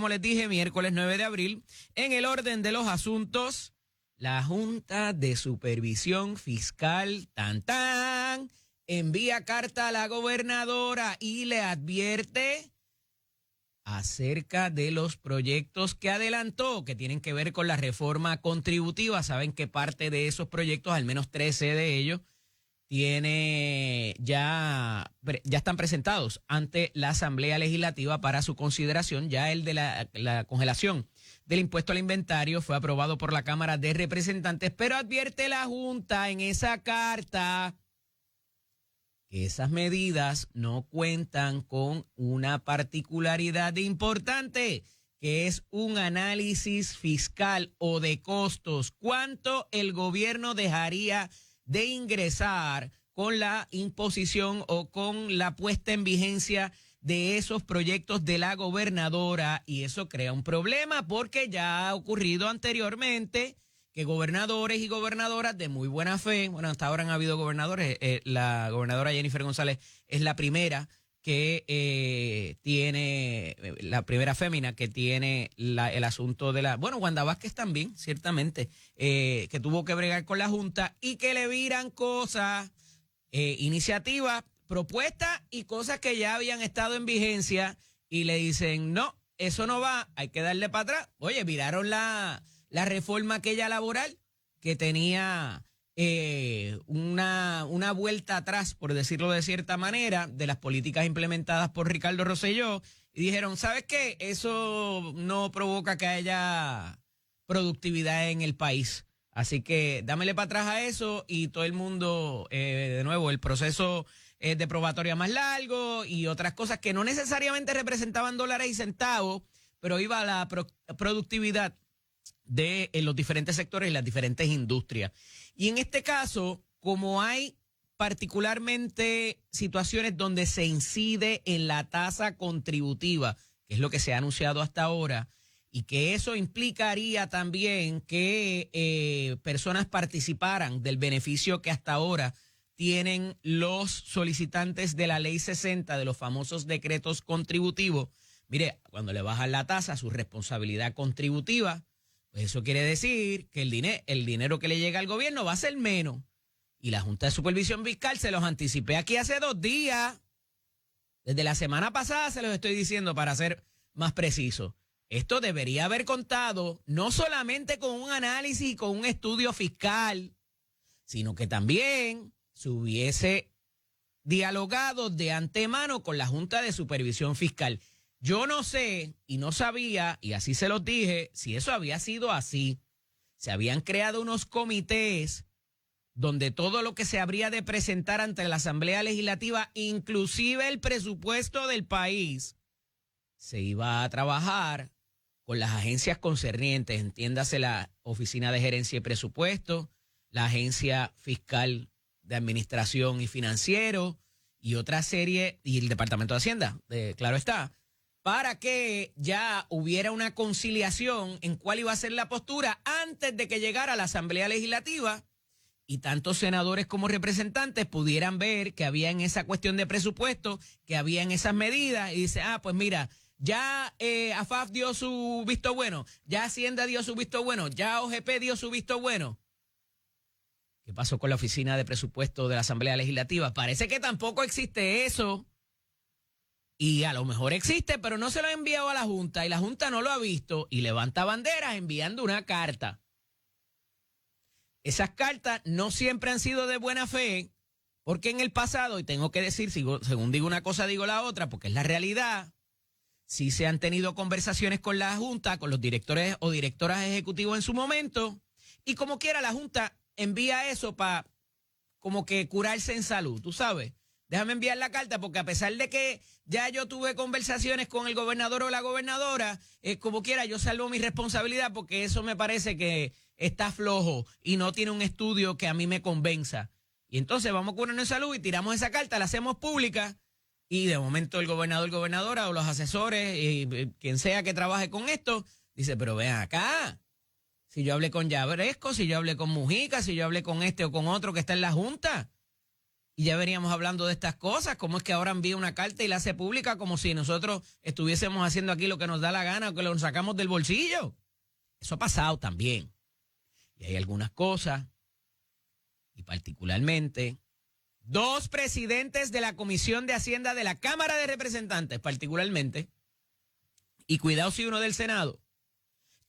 como les dije, miércoles 9 de abril. En el orden de los asuntos, la Junta de Supervisión Fiscal, envía carta a la gobernadora y le advierte acerca de los proyectos que adelantó, que tienen que ver con la reforma contributiva. Saben que parte de esos proyectos, al menos 13 de ellos, ya están presentados ante la Asamblea Legislativa para su consideración. Ya el de la congelación del impuesto al inventario fue aprobado por la Cámara de Representantes, pero advierte la Junta en esa carta que esas medidas no cuentan con una particularidad importante, que es un análisis fiscal o de costos. ¿Cuánto el gobierno dejaría de ingresar con la imposición o con la puesta en vigencia de esos proyectos de la gobernadora? Y eso crea un problema porque ya ha ocurrido anteriormente que gobernadores y gobernadoras de muy buena fe, bueno, hasta ahora han habido gobernadores, la gobernadora Jennifer González es la primera que tiene, la primera fémina que tiene el asunto de bueno, Wanda Vázquez también, ciertamente, que tuvo que bregar con la Junta y que le viran cosas, iniciativas, propuestas y cosas que ya habían estado en vigencia y le dicen, no, eso no va, hay que darle para atrás. Oye, viraron la reforma aquella laboral que tenía una vuelta atrás, por decirlo de cierta manera, de las políticas implementadas por Ricardo Rosselló, y dijeron, ¿sabes qué? Eso no provoca que haya productividad en el país. Así que dámele para atrás a eso y todo el mundo, de nuevo, el proceso de probatoria más largo y otras cosas que no necesariamente representaban dólares y centavos, pero iba a la productividad de los diferentes sectores y las diferentes industrias. Y en este caso, como hay particularmente situaciones donde se incide en la tasa contributiva, que es lo que se ha anunciado hasta ahora, y que eso implicaría también que personas participaran del beneficio que hasta ahora tienen los solicitantes de la Ley 60, de los famosos decretos contributivos. Mire, cuando le bajan la tasa, su responsabilidad contributiva, pues eso quiere decir que el dinero que le llega al gobierno va a ser menos. Y la Junta de Supervisión Fiscal se los anticipé aquí hace 2 días. Desde la semana pasada se los estoy diciendo para ser más preciso. Esto debería haber contado no solamente con un análisis y con un estudio fiscal, sino que también se hubiese dialogado de antemano con la Junta de Supervisión Fiscal. Yo no sé y no sabía, y así se los dije, si eso había sido así. Se habían creado unos comités donde todo lo que se habría de presentar ante la Asamblea Legislativa, inclusive el presupuesto del país, se iba a trabajar con las agencias concernientes, entiéndase la Oficina de Gerencia y Presupuesto, la Agencia Fiscal de Administración y Financiero y otra serie, y el Departamento de Hacienda, claro está, para que ya hubiera una conciliación en cuál iba a ser la postura antes de que llegara a la Asamblea Legislativa y tantos senadores como representantes pudieran ver que había en esa cuestión de presupuesto, que había en esas medidas, y dice, pues mira, ya AFAF dio su visto bueno, ya Hacienda dio su visto bueno, ya OGP dio su visto bueno. ¿Qué pasó con la Oficina de Presupuesto de la Asamblea Legislativa? Parece que tampoco existe eso. Y a lo mejor existe, pero no se lo ha enviado a la Junta y la Junta no lo ha visto y levanta banderas enviando una carta. Esas cartas no siempre han sido de buena fe, porque en el pasado, y tengo que decir, según digo una cosa, digo la otra, porque es la realidad, sí se han tenido conversaciones con la Junta, con los directores o directoras ejecutivos en su momento, y como quiera la Junta envía eso para como que curarse en salud, tú sabes. Déjame enviar la carta porque a pesar de que ya yo tuve conversaciones con el gobernador o la gobernadora, como quiera yo salvo mi responsabilidad porque eso me parece que está flojo y no tiene un estudio que a mí me convenza. Y entonces vamos a curarnos en salud y tiramos esa carta, la hacemos pública y de momento el gobernador, gobernadora o los asesores, quien sea que trabaje con esto, dice, pero ven acá, si yo hablé con Yabresco, si yo hablé con Mujica, si yo hablé con este o con otro que está en la Junta. Y ya veníamos hablando de estas cosas, cómo es que ahora envía una carta y la hace pública como si nosotros estuviésemos haciendo aquí lo que nos da la gana o que lo sacamos del bolsillo. Eso ha pasado también. Y hay algunas cosas, y particularmente, 2 presidentes de la Comisión de Hacienda de la Cámara de Representantes, particularmente, y cuidado si uno del Senado,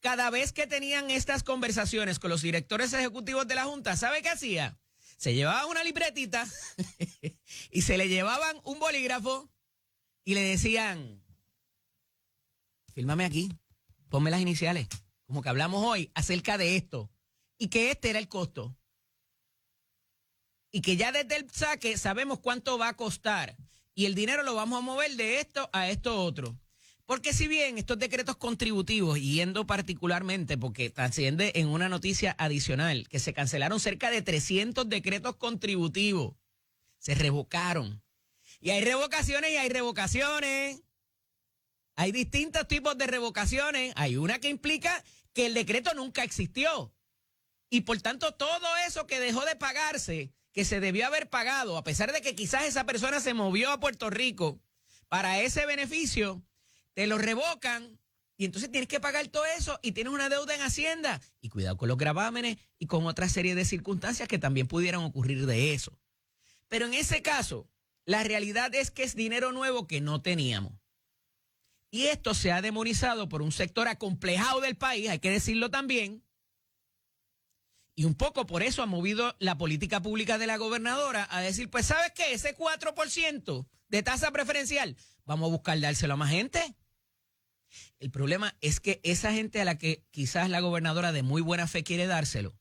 cada vez que tenían estas conversaciones con los directores ejecutivos de la Junta, ¿sabe qué hacía? Se llevaban una libretita y se le llevaban un bolígrafo y le decían, fírmame aquí, ponme las iniciales, como que hablamos hoy acerca de esto, y que este era el costo. Y que ya desde el saque sabemos cuánto va a costar, y el dinero lo vamos a mover de esto a esto otro. Porque si bien estos decretos contributivos, yendo particularmente, porque trasciende en una noticia adicional, que se cancelaron cerca de 300 decretos contributivos, se revocaron. Y hay revocaciones y hay revocaciones. Hay distintos tipos de revocaciones. Hay una que implica que el decreto nunca existió. Y por tanto, todo eso que dejó de pagarse, que se debió haber pagado, a pesar de que quizás esa persona se movió a Puerto Rico para ese beneficio, te lo revocan y entonces tienes que pagar todo eso y tienes una deuda en Hacienda. Y cuidado con los gravámenes y con otra serie de circunstancias que también pudieran ocurrir de eso. Pero en ese caso, la realidad es que es dinero nuevo que no teníamos. Y esto se ha demonizado por un sector acomplejado del país, hay que decirlo también. Y un poco por eso ha movido la política pública de la gobernadora a decir, pues ¿sabes qué? Ese 4% de tasa preferencial, vamos a buscar dárselo a más gente. El problema es que esa gente a la que quizás la gobernadora de muy buena fe quiere dárselo,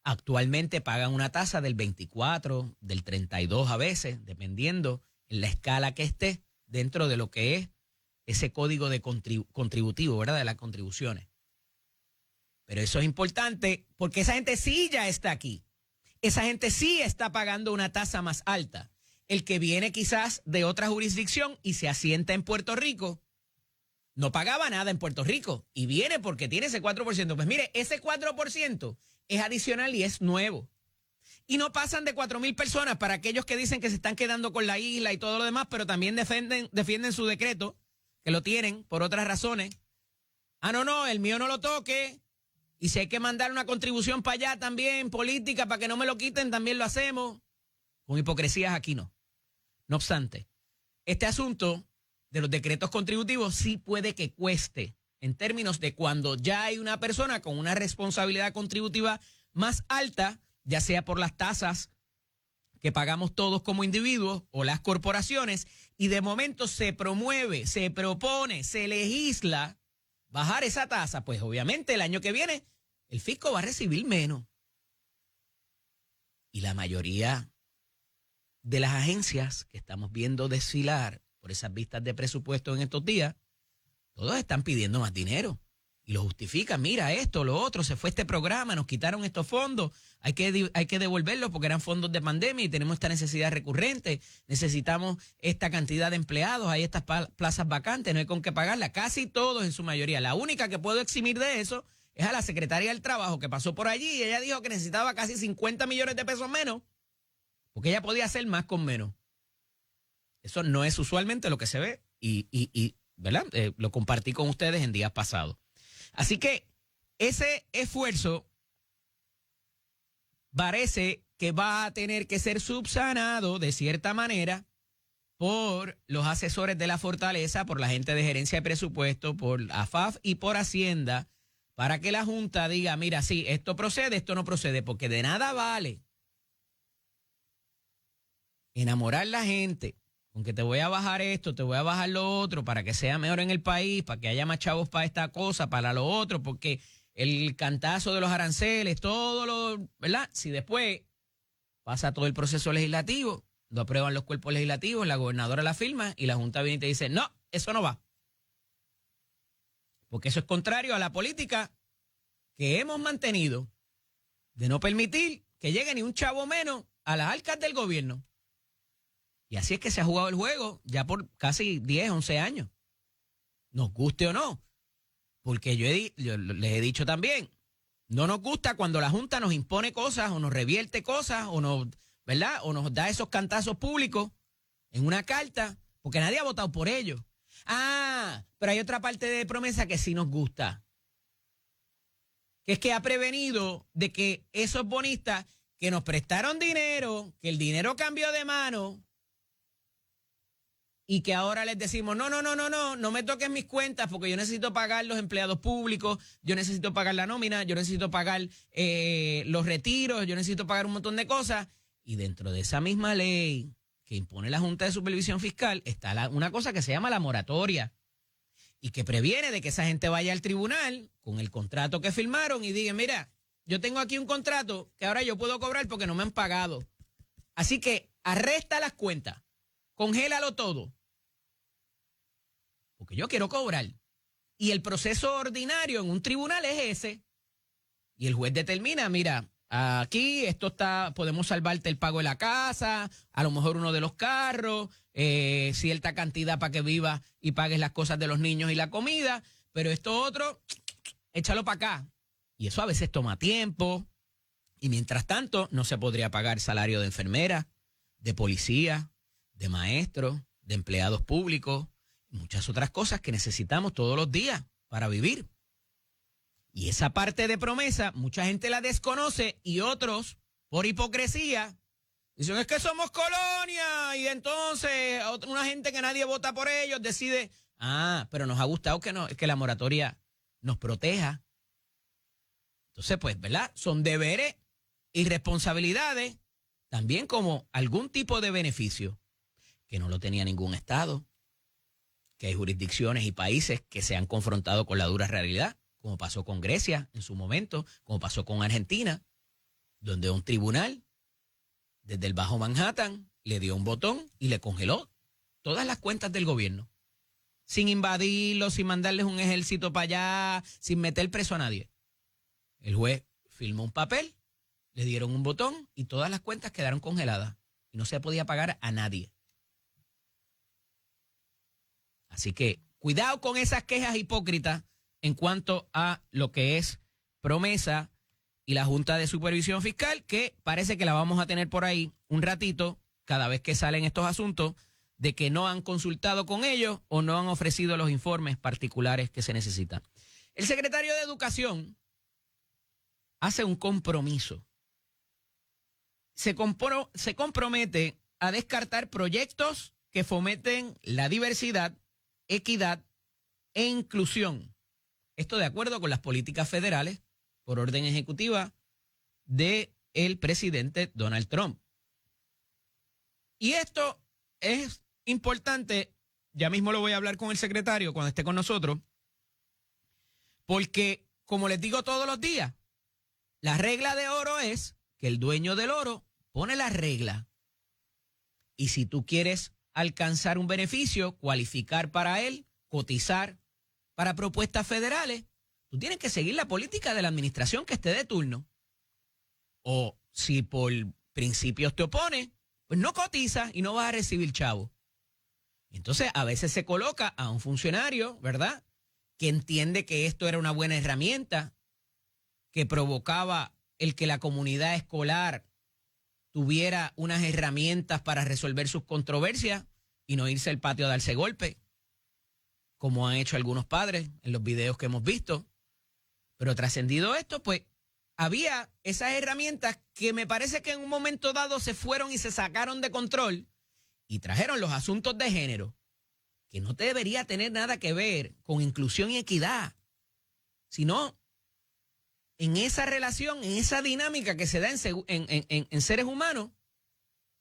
actualmente pagan una tasa del 24, del 32 a veces, dependiendo en la escala que esté dentro de lo que es ese código de contributivo, ¿verdad? De las contribuciones. Pero eso es importante porque esa gente sí ya está aquí. Esa gente sí está pagando una tasa más alta. El que viene quizás de otra jurisdicción y se asienta en Puerto Rico, no pagaba nada en Puerto Rico y viene porque tiene ese 4%. Pues mire, ese 4% es adicional y es nuevo. Y no pasan de 4,000 personas para aquellos que dicen que se están quedando con la isla y todo lo demás, pero también defienden su decreto, que lo tienen por otras razones. Ah, no, el mío no lo toque. Y si hay que mandar una contribución para allá también, política, para que no me lo quiten, también lo hacemos. Con hipocresías aquí no. No obstante, este asunto de los decretos contributivos sí puede que cueste en términos de cuando ya hay una persona con una responsabilidad contributiva más alta, ya sea por las tasas que pagamos todos como individuos o las corporaciones, y de momento se promueve, se propone, se legisla bajar esa tasa, pues obviamente el año que viene el fisco va a recibir menos. Y la mayoría de las agencias que estamos viendo desfilar por esas vistas de presupuesto en estos días, todos están pidiendo más dinero. Y lo justifican, mira esto, lo otro, se fue este programa, nos quitaron estos fondos, hay que devolverlos porque eran fondos de pandemia y tenemos esta necesidad recurrente, necesitamos esta cantidad de empleados, hay estas plazas vacantes, no hay con qué pagarlas, casi todos en su mayoría. La única que puedo eximir de eso es a la secretaria del Trabajo que pasó por allí y ella dijo que necesitaba casi 50 millones de pesos menos porque ella podía hacer más con menos. Eso no es usualmente lo que se ve y ¿verdad? Lo compartí con ustedes en días pasados. Así que ese esfuerzo parece que va a tener que ser subsanado de cierta manera por los asesores de la Fortaleza, por la gente de gerencia de presupuesto, por AFAF y por Hacienda, para que la Junta diga, mira, sí, esto procede, esto no procede, porque de nada vale enamorar a la gente con que te voy a bajar esto, te voy a bajar lo otro para que sea mejor en el país, para que haya más chavos para esta cosa, para lo otro, porque el cantazo de los aranceles, todo lo, ¿verdad? Si después pasa todo el proceso legislativo, lo aprueban los cuerpos legislativos, la gobernadora la firma y la Junta viene y te dice, no, eso no va. Porque eso es contrario a la política que hemos mantenido de no permitir que llegue ni un chavo menos a las arcas del gobierno. Y así es que se ha jugado el juego ya por casi 10, 11 años. Nos guste o no. Porque yo les he dicho también, no nos gusta cuando la Junta nos impone cosas o nos revierte cosas o nos ¿verdad? O nos da esos cantazos públicos en una carta, porque nadie ha votado por ellos. Ah, pero hay otra parte de promesa que sí nos gusta, que es que ha prevenido de que esos bonistas que nos prestaron dinero, que el dinero cambió de mano y que ahora les decimos, no me toquen mis cuentas porque yo necesito pagar los empleados públicos, yo necesito pagar la nómina, yo necesito pagar los retiros, yo necesito pagar un montón de cosas. Y dentro de esa misma ley que impone la Junta de Supervisión Fiscal está una cosa que se llama la moratoria y que previene de que esa gente vaya al tribunal con el contrato que firmaron y digan, mira, yo tengo aquí un contrato que ahora yo puedo cobrar porque no me han pagado. Así que arresta las cuentas, congélalo todo, porque yo quiero cobrar. Y el proceso ordinario en un tribunal es ese. Y el juez determina, mira, aquí esto está, podemos salvarte el pago de la casa, a lo mejor uno de los carros, cierta cantidad para que vivas y pagues las cosas de los niños y la comida, pero esto otro, échalo para acá. Y eso a veces toma tiempo. Y mientras tanto, no se podría pagar salario de enfermera, de policía, de maestros, de empleados públicos, y muchas otras cosas que necesitamos todos los días para vivir. Y esa parte de promesa, mucha gente la desconoce y otros, por hipocresía, dicen, es que somos colonia y entonces una gente que nadie vota por ellos decide, pero nos ha gustado que la moratoria nos proteja. Entonces, pues, ¿verdad? Son deberes y responsabilidades, también como algún tipo de beneficio, que no lo tenía ningún Estado, que hay jurisdicciones y países que se han confrontado con la dura realidad, como pasó con Grecia en su momento, como pasó con Argentina, donde un tribunal desde el Bajo Manhattan le dio un botón y le congeló todas las cuentas del gobierno, sin invadirlos, sin mandarles un ejército para allá, sin meter preso a nadie. El juez firmó un papel, le dieron un botón y todas las cuentas quedaron congeladas y no se podía pagar a nadie. Así que cuidado con esas quejas hipócritas en cuanto a lo que es promesa y la Junta de Supervisión Fiscal, que parece que la vamos a tener por ahí un ratito cada vez que salen estos asuntos de que no han consultado con ellos o no han ofrecido los informes particulares que se necesitan. El secretario de Educación hace un compromiso. Se compromete a descartar proyectos que fomenten la diversidad, equidad e inclusión. Esto de acuerdo con las políticas federales por orden ejecutiva del presidente Donald Trump. Y esto es importante, ya mismo lo voy a hablar con el secretario cuando esté con nosotros, porque, como les digo todos los días, la regla de oro es que el dueño del oro pone la regla. Y si tú quieres alcanzar un beneficio, cualificar para él, cotizar para propuestas federales, tú tienes que seguir la política de la administración que esté de turno. O si por principios te opones, pues no cotizas y no vas a recibir chavo. Entonces, a veces se coloca a un funcionario, ¿verdad?, que entiende que esto era una buena herramienta, que provocaba el que la comunidad escolar tuviera unas herramientas para resolver sus controversias y no irse al patio a darse golpe, como han hecho algunos padres en los videos que hemos visto. Pero trascendido esto, pues había esas herramientas que me parece que en un momento dado se fueron y se sacaron de control y trajeron los asuntos de género, que no debería tener nada que ver con inclusión y equidad, sino en esa relación, en esa dinámica que se da en seres humanos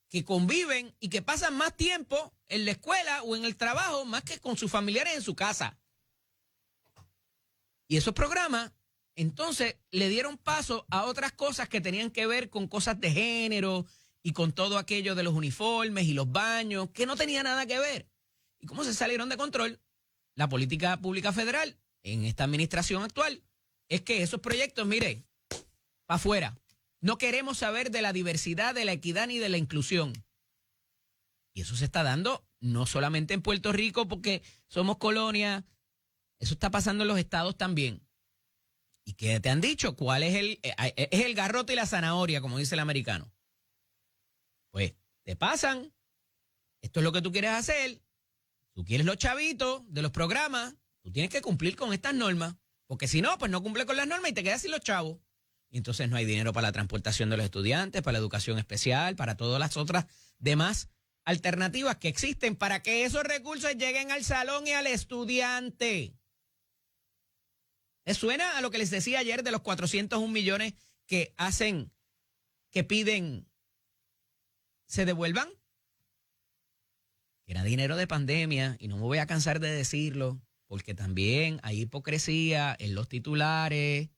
que conviven y que pasan más tiempo en la escuela o en el trabajo más que con sus familiares en su casa. Y esos programas, entonces, le dieron paso a otras cosas que tenían que ver con cosas de género y con todo aquello de los uniformes y los baños, que no tenía nada que ver. ¿Y cómo se salieron de control? La política pública federal en esta administración actual es que esos proyectos, mire, para afuera. No queremos saber de la diversidad, de la equidad ni de la inclusión. Y eso se está dando no solamente en Puerto Rico porque somos colonia, eso está pasando en los estados también. ¿Y qué te han dicho? ¿Cuál es el garrote y la zanahoria, como dice el americano? Pues te pasan, esto es lo que tú quieres hacer, tú quieres los chavitos de los programas, tú tienes que cumplir con estas normas, porque si no, pues no cumple con las normas y te quedas sin los chavos. Y entonces no hay dinero para la transportación de los estudiantes, para la educación especial, para todas las otras demás alternativas que existen para que esos recursos lleguen al salón y al estudiante. ¿Les suena a lo que les decía ayer de los 401 millones que hacen, que piden, se devuelvan? Era dinero de pandemia y no me voy a cansar de decirlo, porque también hay hipocresía en los titulares.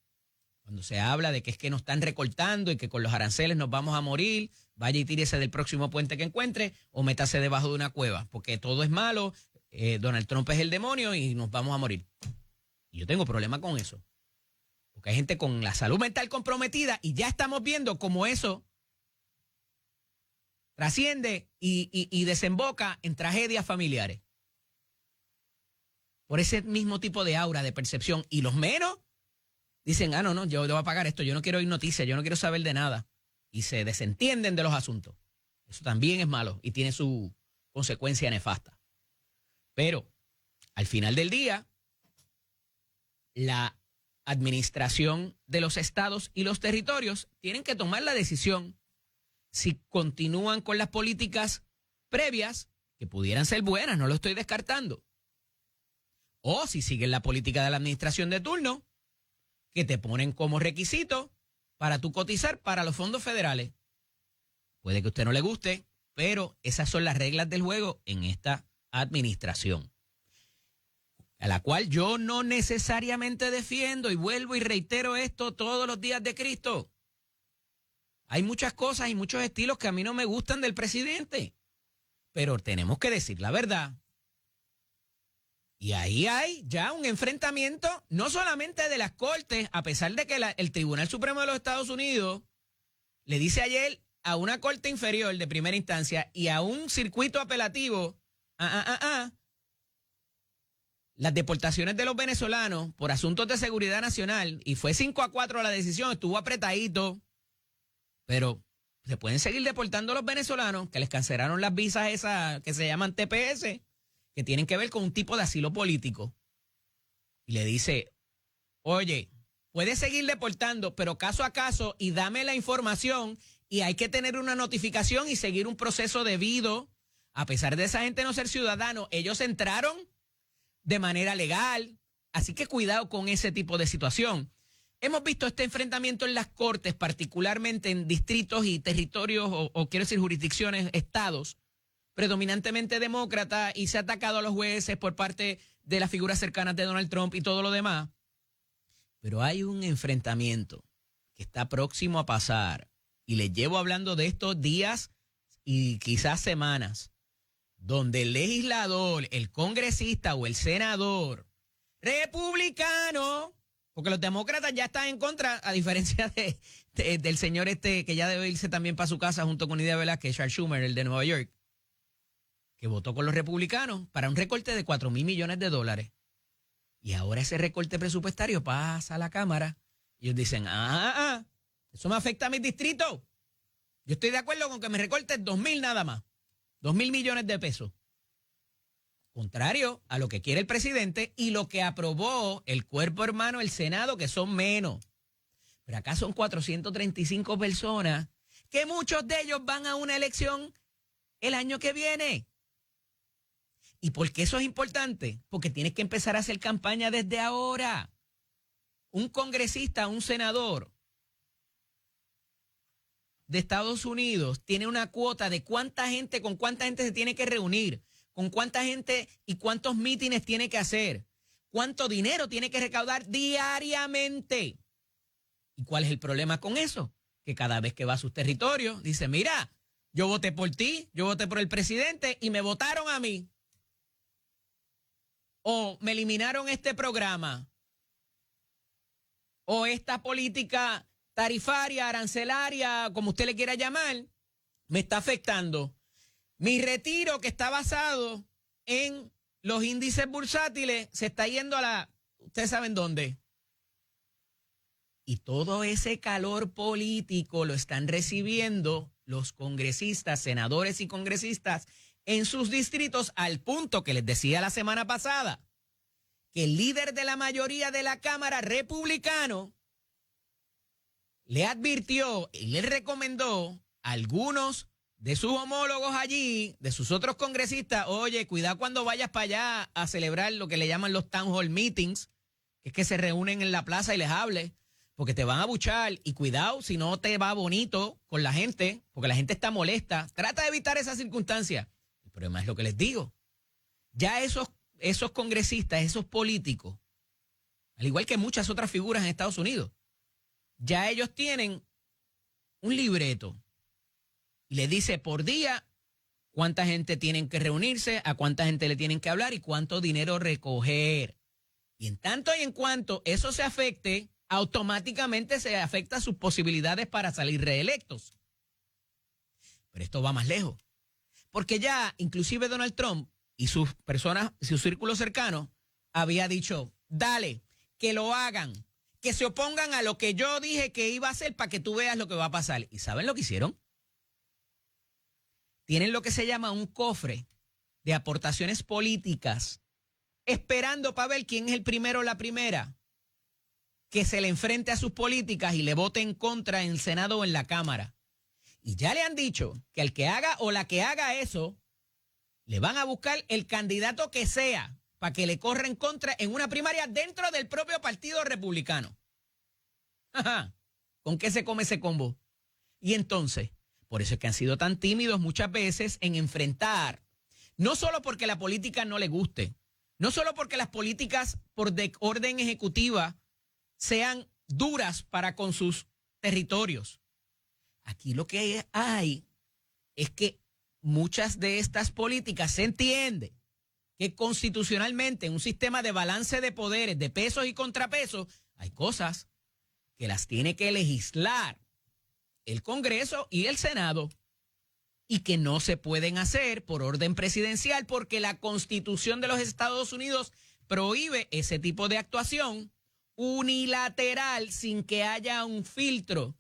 Cuando se habla de que es que nos están recortando y que con los aranceles nos vamos a morir, vaya y tírese del próximo puente que encuentre o métase debajo de una cueva, porque todo es malo, Donald Trump es el demonio y nos vamos a morir. Y yo tengo problema con eso, porque hay gente con la salud mental comprometida y ya estamos viendo cómo eso trasciende y desemboca en tragedias familiares. Por ese mismo tipo de aura, de percepción. Y los menos dicen, no, yo debo pagar esto, yo no quiero oír noticias, yo no quiero saber de nada. Y se desentienden de los asuntos. Eso también es malo y tiene su consecuencia nefasta. Pero al final del día, la administración de los estados y los territorios tienen que tomar la decisión si continúan con las políticas previas, que pudieran ser buenas, no lo estoy descartando, o si siguen la política de la administración de turno, que te ponen como requisito para tú cotizar para los fondos federales. Puede que a usted no le guste, pero esas son las reglas del juego en esta administración, a la cual yo no necesariamente defiendo, y vuelvo y reitero esto todos los días de Cristo. Hay muchas cosas y muchos estilos que a mí no me gustan del presidente, pero tenemos que decir la verdad. Y ahí hay ya un enfrentamiento, no solamente de las Cortes, a pesar de que el Tribunal Supremo de los Estados Unidos le dice ayer a una corte inferior de primera instancia y a un circuito apelativo, las deportaciones de los venezolanos por asuntos de seguridad nacional, y fue 5-4 la decisión, estuvo apretadito, pero se pueden seguir deportando a los venezolanos que les cancelaron las visas esas que se llaman TPS, que tienen que ver con un tipo de asilo político. Y le dice, oye, puedes seguir deportando, pero caso a caso, y dame la información, y hay que tener una notificación y seguir un proceso debido. A pesar de esa gente no ser ciudadano, ellos entraron de manera legal, así que cuidado con ese tipo de situación. Hemos visto este enfrentamiento en las cortes, particularmente en distritos y territorios, o quiero decir jurisdicciones, estados, predominantemente demócrata, y se ha atacado a los jueces por parte de las figuras cercanas de Donald Trump y todo lo demás. Pero hay un enfrentamiento que está próximo a pasar, y les llevo hablando de estos días y quizás semanas, donde el legislador, el congresista o el senador republicano, porque los demócratas ya están en contra, a diferencia del señor que ya debe irse también para su casa junto con Nidia Velázquez, Charles Schumer, el de Nueva York, que votó con los republicanos para un recorte de $4,000 millones. Y ahora ese recorte presupuestario pasa a la Cámara y ellos dicen, eso me afecta a mis distritos. Yo estoy de acuerdo con que me recorten 2,000 nada más, 2,000 millones de pesos. Contrario a lo que quiere el presidente y lo que aprobó el cuerpo hermano, el Senado, que son menos. Pero acá son 435 personas, que muchos de ellos van a una elección el año que viene. ¿Y por qué eso es importante? Porque tienes que empezar a hacer campaña desde ahora. Un congresista, un senador de Estados Unidos tiene una cuota de con cuánta gente se tiene que reunir, con cuánta gente y cuántos mítines tiene que hacer, cuánto dinero tiene que recaudar diariamente. ¿Y cuál es el problema con eso? Que cada vez que va a sus territorios dice, mira, yo voté por ti, yo voté por el presidente y me votaron a mí. O me eliminaron este programa. O esta política tarifaria, arancelaria, como usted le quiera llamar, me está afectando. Mi retiro, que está basado en los índices bursátiles, se está yendo ustedes saben dónde. Y todo ese calor político lo están recibiendo los congresistas, senadores y congresistas en sus distritos, al punto que les decía la semana pasada que el líder de la mayoría de la Cámara republicano le advirtió y le recomendó a algunos de sus homólogos allí, de sus otros congresistas: oye, cuidado cuando vayas para allá a celebrar lo que le llaman los town hall meetings, que es que se reúnen en la plaza y les hable, porque te van a buchar, y cuidado si no te va bonito con la gente, porque la gente está molesta. Trata de evitar esa circunstancia. El problema es lo que les digo. Ya esos congresistas, esos políticos, al igual que muchas otras figuras en Estados Unidos, ya ellos tienen un libreto y le dice por día cuánta gente tienen que reunirse, a cuánta gente le tienen que hablar y cuánto dinero recoger. Y en tanto y en cuanto eso se afecte, automáticamente se afecta sus posibilidades para salir reelectos. Pero esto va más lejos, porque ya inclusive Donald Trump y sus personas, su círculo cercano, había dicho: dale, que lo hagan, que se opongan a lo que yo dije que iba a hacer para que tú veas lo que va a pasar. ¿Y saben lo que hicieron? Tienen lo que se llama un cofre de aportaciones políticas, esperando para ver quién es el primero o la primera que se le enfrente a sus políticas y le vote en contra en el Senado o en la Cámara. Y ya le han dicho que al que haga o la que haga eso, le van a buscar el candidato que sea para que le corra en contra en una primaria dentro del propio Partido Republicano. Ajá. ¿Con qué se come ese combo? Y entonces, por eso es que han sido tan tímidos muchas veces en enfrentar, no solo porque la política no le guste, no solo porque las políticas por orden ejecutiva sean duras para con sus territorios. Aquí lo que hay es que muchas de estas políticas se entiende que constitucionalmente en un sistema de balance de poderes, de pesos y contrapesos, hay cosas que las tiene que legislar el Congreso y el Senado y que no se pueden hacer por orden presidencial porque la Constitución de los Estados Unidos prohíbe ese tipo de actuación unilateral sin que haya un filtro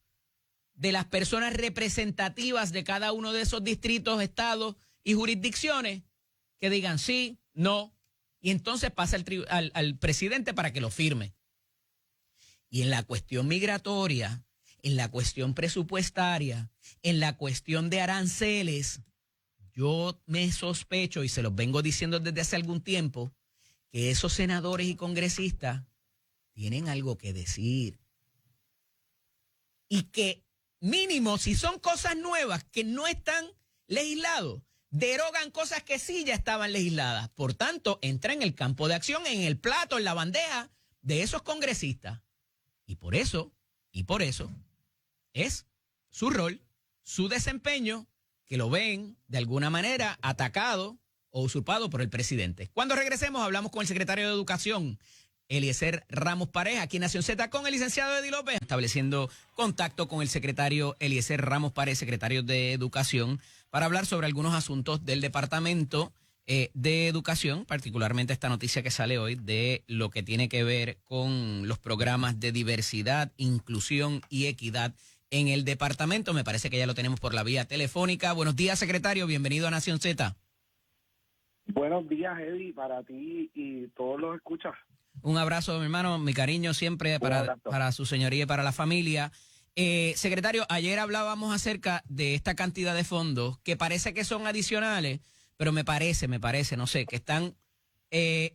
de las personas representativas de cada uno de esos distritos, estados y jurisdicciones que digan sí, no, y entonces pasa al presidente para que lo firme. Y en la cuestión migratoria, en la cuestión presupuestaria, en la cuestión de aranceles, yo me sospecho, y se los vengo diciendo desde hace algún tiempo, que esos senadores y congresistas tienen algo que decir. Y que mínimo, si son cosas nuevas que no están legisladas, derogan cosas que sí ya estaban legisladas. Por tanto, entra en el campo de acción, en el plato, en la bandeja de esos congresistas. Y por eso es su rol, su desempeño, que lo ven de alguna manera atacado o usurpado por el presidente. Cuando regresemos hablamos con el secretario de Educación, Eliezer Ramos Párez, aquí en Nación Z, con el licenciado Eddie López, estableciendo contacto con el secretario Eliezer Ramos Párez, secretario de Educación, para hablar sobre algunos asuntos del Departamento de Educación, particularmente esta noticia que sale hoy de lo que tiene que ver con los programas de diversidad, inclusión y equidad en el departamento. Me parece que ya lo tenemos por la vía telefónica. Buenos días, secretario, bienvenido a Nación Z. Buenos días, Eddie, para ti y todos los escuchas. Un abrazo, mi hermano, mi cariño siempre para su señoría y para la familia. Secretario, ayer hablábamos acerca de esta cantidad de fondos que parece que son adicionales, pero me parece, no sé, que están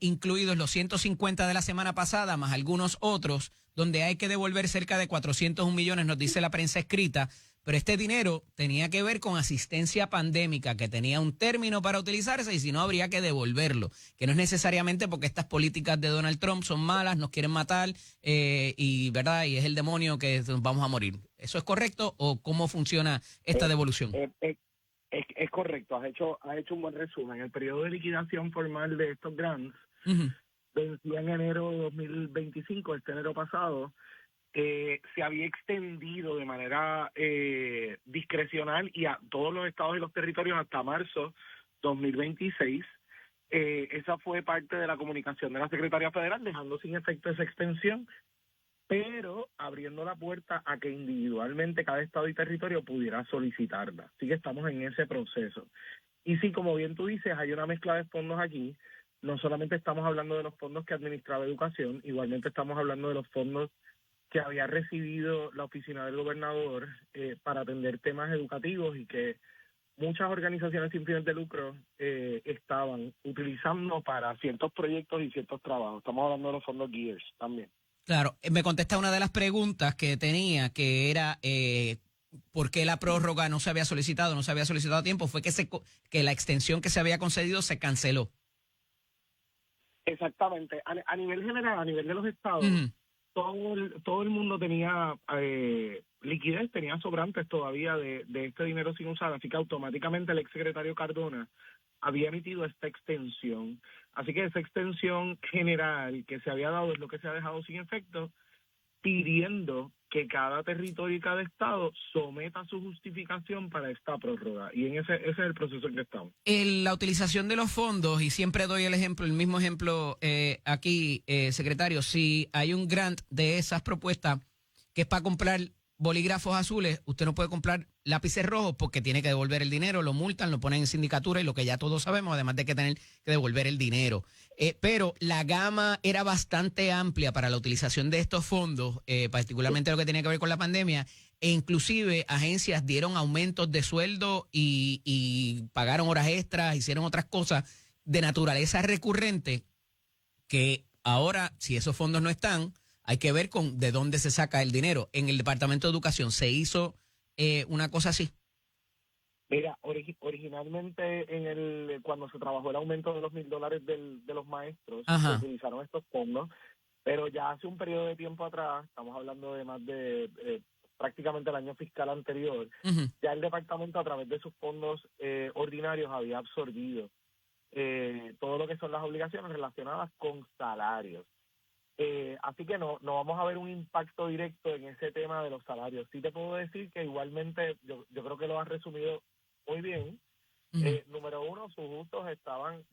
incluidos los 150 de la semana pasada, más algunos otros, donde hay que devolver cerca de 401 millones, nos dice la prensa escrita, pero este dinero tenía que ver con asistencia pandémica, que tenía un término para utilizarse y si no habría que devolverlo, que no es necesariamente porque estas políticas de Donald Trump son malas, nos quieren matar y verdad y es el demonio que vamos a morir. ¿Eso es correcto o cómo funciona esta devolución? Es correcto, has hecho un buen resumen. El periodo de liquidación formal de estos grants vencía en enero de 2025, este enero pasado. Se había extendido de manera discrecional y a todos los estados y los territorios hasta marzo 2026. Esa fue parte de la comunicación de la Secretaría Federal, dejando sin efecto esa extensión pero abriendo la puerta a que individualmente cada estado y territorio pudiera solicitarla. Así que estamos en ese proceso. Y sí, como bien tú dices, hay una mezcla de fondos aquí. No solamente estamos hablando de los fondos que administraba Educación, igualmente estamos hablando de los fondos que había recibido la oficina del gobernador para atender temas educativos y que muchas organizaciones sin fines de lucro estaban utilizando para ciertos proyectos y ciertos trabajos. Estamos hablando de los fondos GEARS también. Claro, me contesta una de las preguntas que tenía, que era por qué la prórroga no se había solicitado, a tiempo, fue que la extensión que se había concedido se canceló. Exactamente. A nivel general, a nivel de los estados, todo el mundo tenía liquidez, tenía sobrantes todavía de este dinero sin usar, así que automáticamente el exsecretario Cardona había emitido esta extensión. Así que esa extensión general que se había dado es lo que se ha dejado sin efecto, pidiendo que cada territorio y cada estado someta su justificación para esta prórroga. Y ese es el proceso en que estamos. La utilización de los fondos, y siempre doy el mismo ejemplo aquí, secretario, si hay un grant de esas propuestas que es para comprar bolígrafos azules, usted no puede comprar lápices rojos porque tiene que devolver el dinero, lo multan, lo ponen en sindicatura y lo que ya todos sabemos, además de que tener que devolver el dinero. Pero la gama era bastante amplia para la utilización de estos fondos, particularmente lo que tenía que ver con la pandemia, e inclusive agencias dieron aumentos de sueldo y pagaron horas extras, hicieron otras cosas de naturaleza recurrente que ahora, si esos fondos no están, hay que ver de dónde se saca el dinero. En el Departamento de Educación, ¿se hizo una cosa así? Mira, originalmente cuando se trabajó el aumento de los $1,000 de los maestros, se utilizaron estos fondos, pero ya hace un periodo de tiempo atrás, estamos hablando de más de prácticamente el año fiscal anterior, ya el departamento a través de sus fondos ordinarios había absorbido todo lo que son las obligaciones relacionadas con salarios. Así que no vamos a ver un impacto directo en ese tema de los salarios. Sí te puedo decir que igualmente, yo creo que lo has resumido muy bien. Número uno, sus gustos estaban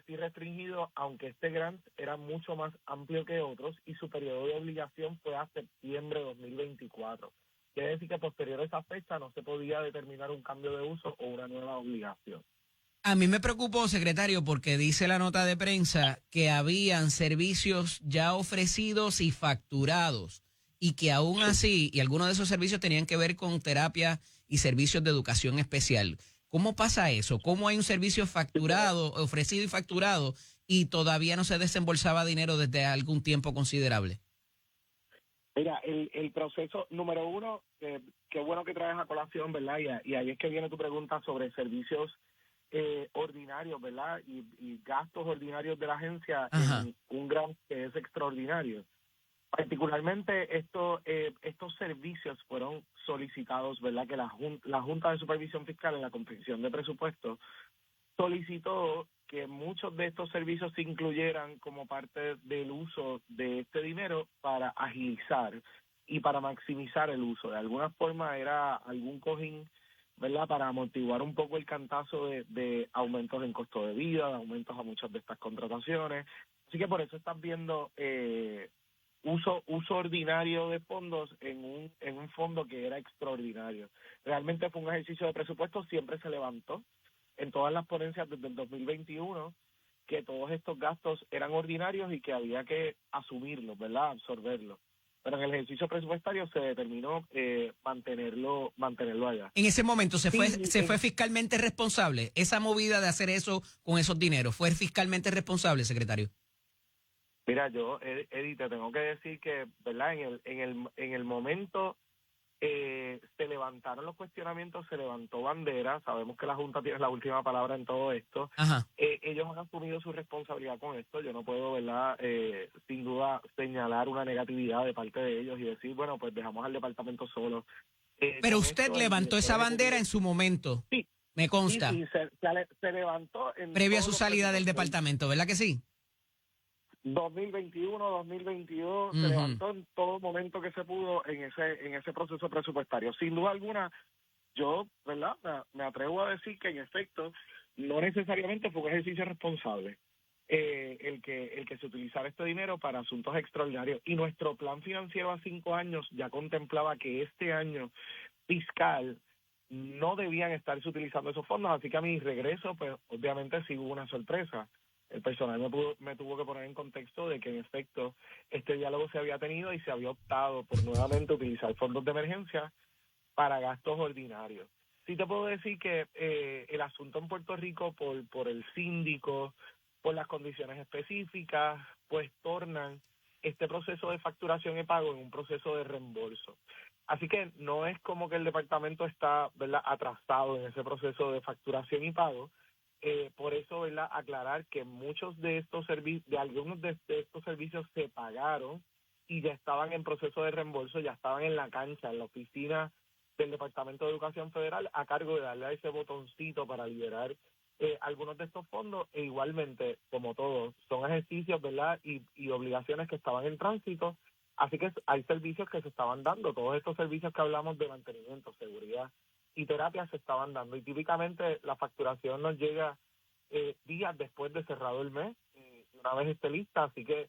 sí restringidos, aunque este grant era mucho más amplio que otros y su periodo de obligación fue a septiembre de 2024. Quiere decir que posterior a esa fecha no se podía determinar un cambio de uso o una nueva obligación. A mí me preocupó, secretario, porque dice la nota de prensa que habían servicios ya ofrecidos y facturados y que aún así, y algunos de esos servicios tenían que ver con terapia y servicios de educación especial. ¿Cómo pasa eso? ¿Cómo hay un servicio facturado, ofrecido y facturado y todavía no se desembolsaba dinero desde algún tiempo considerable? Mira, el proceso, número uno, qué bueno que traes a colación, ¿verdad? Y ahí es que viene tu pregunta sobre servicios ordinarios, ¿verdad? Y gastos ordinarios de la agencia en un grant que es extraordinario. Particularmente estos servicios fueron solicitados, ¿verdad? Que la Junta de Supervisión Fiscal en la confección de presupuestos solicitó que muchos de estos servicios se incluyeran como parte del uso de este dinero para agilizar y para maximizar el uso. De alguna forma era algún cojín, ¿verdad?, para amortiguar un poco el cantazo de aumentos en costo de vida, de aumentos a muchas de estas contrataciones. Así que por eso estás viendo uso ordinario de fondos en un fondo que era extraordinario. Realmente fue un ejercicio de presupuesto, siempre se levantó en todas las ponencias desde el 2021 que todos estos gastos eran ordinarios y que había que asumirlos, ¿verdad?, absorberlos. Pero en el ejercicio presupuestario se determinó mantenerlo allá. En ese momento se fue fiscalmente responsable. Esa movida de hacer eso con esos dineros, ¿fue fiscalmente responsable, secretario? Mira, yo, Eddie, te tengo que decir que, ¿verdad? En el momento se levantaron los cuestionamientos, se levantó bandera. Sabemos que la Junta tiene la última palabra en todo esto. Ellos han asumido su responsabilidad con esto. Yo no puedo, ¿verdad?, sin duda señalar una negatividad de parte de ellos y decir, bueno, pues dejamos al departamento solo. Pero usted levantó esa bandera en su momento. Sí. Me consta. Sí, se levantó previo a su salida del departamento, ¿verdad que sí? 2021, 2022, se levantó en todo momento que se pudo en ese proceso presupuestario. Sin duda alguna, yo, ¿verdad?, me atrevo a decir que en efecto no necesariamente fue un ejercicio responsable. el que se utilizara este dinero para asuntos extraordinarios. Y nuestro plan financiero a 5 años ya contemplaba que este año fiscal no debían estarse utilizando esos fondos, así que a mi regreso, pues obviamente sí hubo una sorpresa. El personal me tuvo que poner en contexto de que en efecto este diálogo se había tenido y se había optado por nuevamente utilizar fondos de emergencia para gastos ordinarios. Sí te puedo decir que el asunto en Puerto Rico por el síndico, por las condiciones específicas, pues tornan este proceso de facturación y pago en un proceso de reembolso. Así que no es como que el departamento está, ¿verdad?, atrasado en ese proceso de facturación y pago. Por eso, ¿verdad?, aclarar que muchos de estos algunos de estos servicios se pagaron y ya estaban en proceso de reembolso, ya estaban en la cancha, en la oficina del Departamento de Educación Federal, a cargo de darle a ese botoncito para liberar algunos de estos fondos, e igualmente, como todos, son ejercicios, ¿verdad?, y obligaciones que estaban en tránsito. Así que hay servicios que se estaban dando, todos estos servicios que hablamos de mantenimiento, seguridad y terapia se estaban dando. Y típicamente la facturación nos llega días después de cerrado el mes, una vez esté lista. Así que,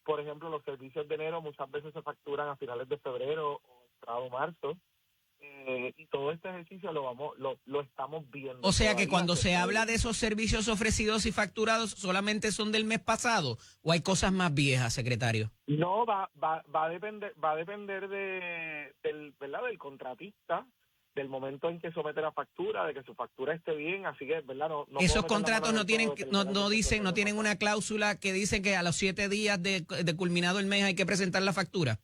por ejemplo, los servicios de enero muchas veces se facturan a finales de febrero o entrado marzo. Y todo este ejercicio lo estamos viendo. O sea que cuando se habla de esos servicios ofrecidos y facturados, ¿solamente son del mes pasado o hay cosas más viejas, secretario? No, va a depender ¿verdad?, del contratista, del momento en que somete la factura, de que su factura esté bien, así que, ¿verdad? No esos contratos no tienen una cláusula que dice que a los 7 días de culminado el mes hay que presentar la factura.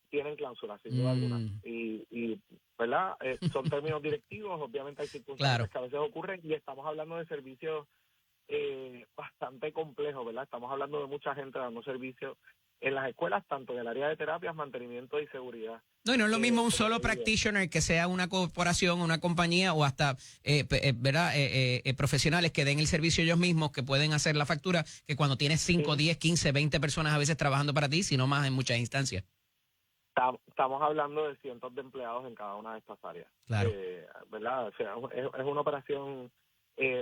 Tienen cláusulas, sin duda alguna. Y ¿verdad? Son términos directivos, obviamente hay circunstancias que a veces ocurren, y estamos hablando de servicios bastante complejos, ¿verdad? Estamos hablando de mucha gente dando servicios en las escuelas, tanto en el área de terapias, mantenimiento y seguridad. No, y no es lo mismo un solo practitioner que sea una corporación, una compañía o hasta ¿verdad? Profesionales que den el servicio ellos mismos, que pueden hacer la factura, que cuando tienes 5, 10, 15, 20 personas a veces trabajando para ti, sino más en muchas instancias. Estamos hablando de cientos de empleados en cada una de estas áreas. Claro. ¿Verdad? O sea, es una operación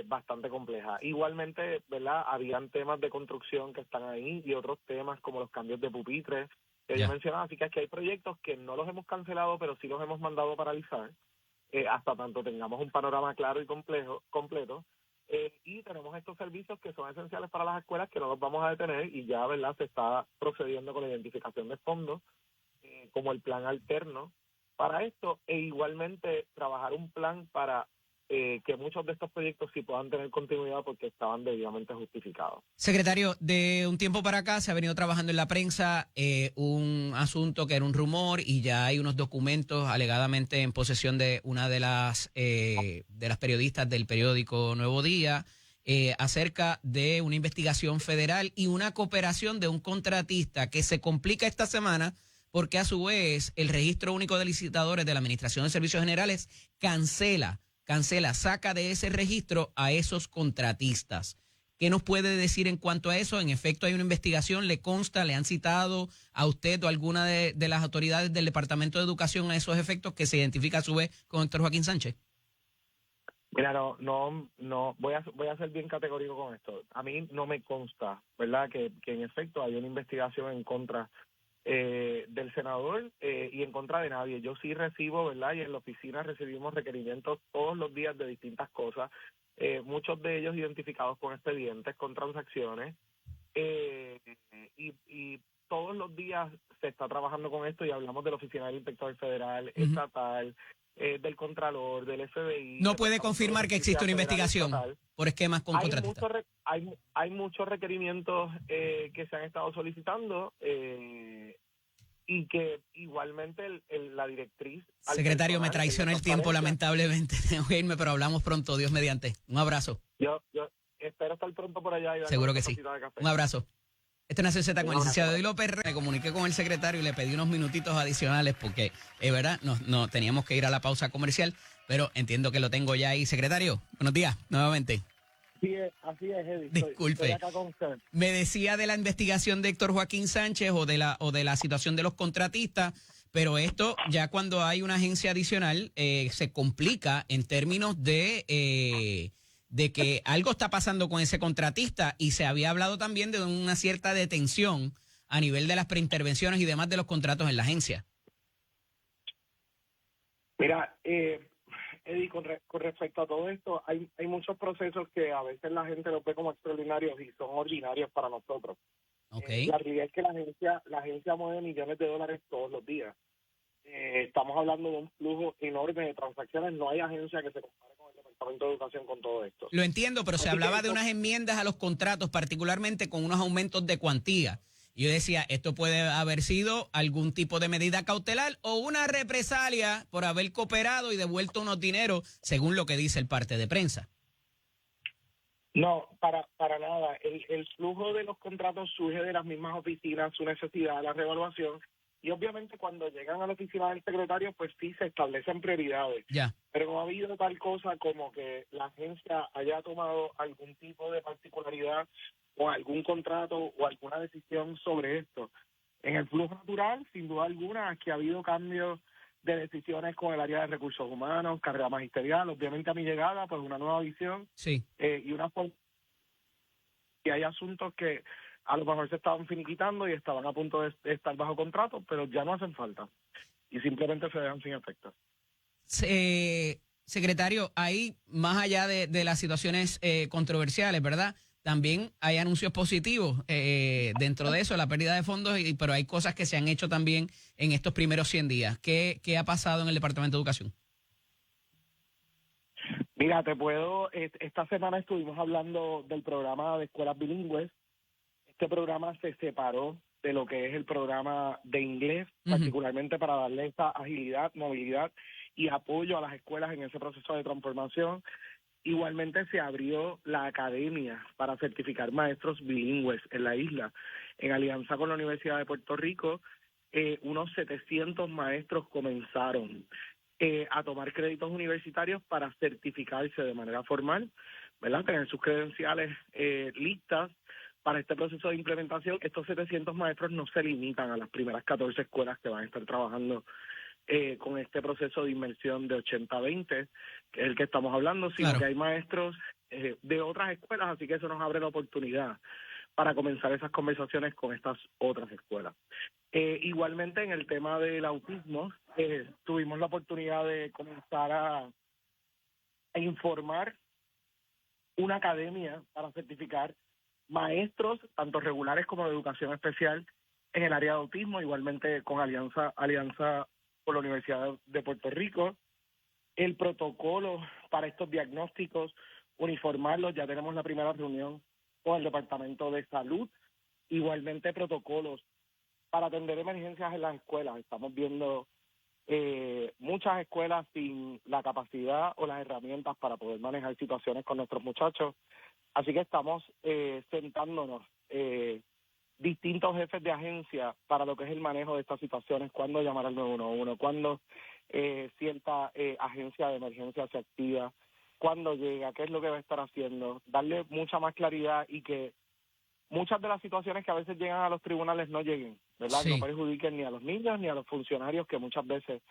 bastante compleja. Igualmente, ¿verdad?, habían temas de construcción que están ahí y otros temas como los cambios de pupitres que yo mencionaba. Así que aquí hay proyectos que no los hemos cancelado, pero sí los hemos mandado a paralizar hasta tanto tengamos un panorama claro y completo. Y tenemos estos servicios que son esenciales para las escuelas que no los vamos a detener, y ya, ¿verdad?, se está procediendo con la identificación de fondos como el plan alterno para esto, e igualmente trabajar un plan para que muchos de estos proyectos sí puedan tener continuidad porque estaban debidamente justificados. Secretario, de un tiempo para acá se ha venido trabajando en la prensa un asunto que era un rumor, y ya hay unos documentos alegadamente en posesión de una de las periodistas del periódico Nuevo Día acerca de una investigación federal y una cooperación de un contratista que se complica esta semana porque a su vez el Registro Único de Licitadores de la Administración de Servicios Generales saca de ese registro a esos contratistas. ¿Qué nos puede decir en cuanto a eso? En efecto, hay una investigación, ¿le consta, le han citado a usted o alguna de las autoridades del Departamento de Educación a esos efectos, que se identifica a su vez con Héctor Joaquín Sánchez? Mira, no, voy a ser bien categórico con esto. A mí no me consta, ¿verdad?, que en efecto hay una investigación en contra del senador y en contra de nadie. Yo sí recibo, ¿verdad?, y en la oficina recibimos requerimientos todos los días de distintas cosas, muchos de ellos identificados con expedientes, con transacciones, y todos los días se está trabajando con esto, y hablamos de la Oficina del Inspector Federal, estatal, del Contralor, del FBI. ¿No puede confirmar que existe una investigación por esquemas con contratistas? Hay muchos requerimientos que se han estado solicitando y que igualmente la directriz... Secretario, me traiciona el tiempo, lamentablemente. Tengo que irme, pero hablamos pronto, Dios mediante. Un abrazo. Yo espero estar pronto por allá. Seguro que sí. Un abrazo. Esta es Nación Z con el licenciado Eddie López. Me comuniqué con el secretario y le pedí unos minutitos adicionales porque, es verdad, no teníamos que ir a la pausa comercial, pero entiendo que lo tengo ya ahí. Secretario, buenos días, nuevamente. Así es, Eddie. Disculpe. Estoy acá con usted. Me decía de la investigación de Héctor Joaquín Sánchez o de la situación de los contratistas, pero esto ya cuando hay una agencia adicional se complica en términos de de que algo está pasando con ese contratista y se había hablado también de una cierta detención a nivel de las preintervenciones y demás de los contratos en la agencia. Mira, Eddie, con respecto a todo esto, hay muchos procesos que a veces la gente los ve como extraordinarios y son ordinarios para nosotros. Okay. La realidad es que la agencia mueve millones de dólares todos los días. Estamos hablando de un flujo enorme de transacciones. No hay agencia que se compare con el Departamento de Educación con todo esto. Lo entiendo, pero se Así hablaba que de unas enmiendas a los contratos, particularmente con unos aumentos de cuantía. Y yo decía, esto puede haber sido algún tipo de medida cautelar o una represalia por haber cooperado y devuelto unos dineros, según lo que dice el parte de prensa. No, para nada. El flujo de los contratos surge de las mismas oficinas, su necesidad, la reevaluación. Y obviamente cuando llegan a la oficina del secretario, pues sí se establecen prioridades. Ya. Pero no ha habido tal cosa como que la agencia haya tomado algún tipo de particularidad o algún contrato o alguna decisión sobre esto. En el flujo natural, sin duda alguna, es que ha habido cambios de decisiones con el área de recursos humanos, carrera magisterial, obviamente a mi llegada, pues una nueva visión. Sí. Y una y hay asuntos que a lo mejor se estaban finiquitando y estaban a punto de estar bajo contrato, pero ya no hacen falta y simplemente se dejan sin efecto. Secretario, ahí, más allá de las situaciones controversiales, ¿verdad? También hay anuncios positivos dentro de eso, la pérdida de fondos, pero hay cosas que se han hecho también en estos primeros 100 días. ¿Qué ha pasado en el Departamento de Educación? Mira, esta semana estuvimos hablando del programa de escuelas bilingües. Este programa se separó de lo que es el programa de inglés, particularmente para darle esa agilidad, movilidad y apoyo a las escuelas en ese proceso de transformación. Igualmente se abrió la academia para certificar maestros bilingües en la isla. En alianza con la Universidad de Puerto Rico, unos 700 maestros comenzaron a tomar créditos universitarios para certificarse de manera formal, ¿verdad? Tener sus credenciales listas para este proceso de implementación. Estos 700 maestros no se limitan a las primeras 14 escuelas que van a estar trabajando con este proceso de inmersión de 80-20, que es el que estamos hablando, sino Claro. que hay maestros de otras escuelas, así que eso nos abre la oportunidad para comenzar esas conversaciones con estas otras escuelas. Igualmente en el tema del autismo, tuvimos la oportunidad de comenzar a informar una academia para certificar maestros, tanto regulares como de educación especial, en el área de autismo, igualmente con alianza por la Universidad de Puerto Rico. El protocolo para estos diagnósticos, uniformarlos, ya tenemos la primera reunión con el Departamento de Salud, igualmente protocolos para atender emergencias en las escuelas. Estamos viendo muchas escuelas sin la capacidad o las herramientas para poder manejar situaciones con nuestros muchachos. Así que estamos sentándonos distintos jefes de agencia para lo que es el manejo de estas situaciones, cuándo llamar al 911, cuándo cierta agencia de emergencia se activa, cuándo llega, qué es lo que va a estar haciendo, darle mucha más claridad y que muchas de las situaciones que a veces llegan a los tribunales no lleguen, ¿verdad? Sí. No perjudiquen ni a los niños ni a los funcionarios que muchas veces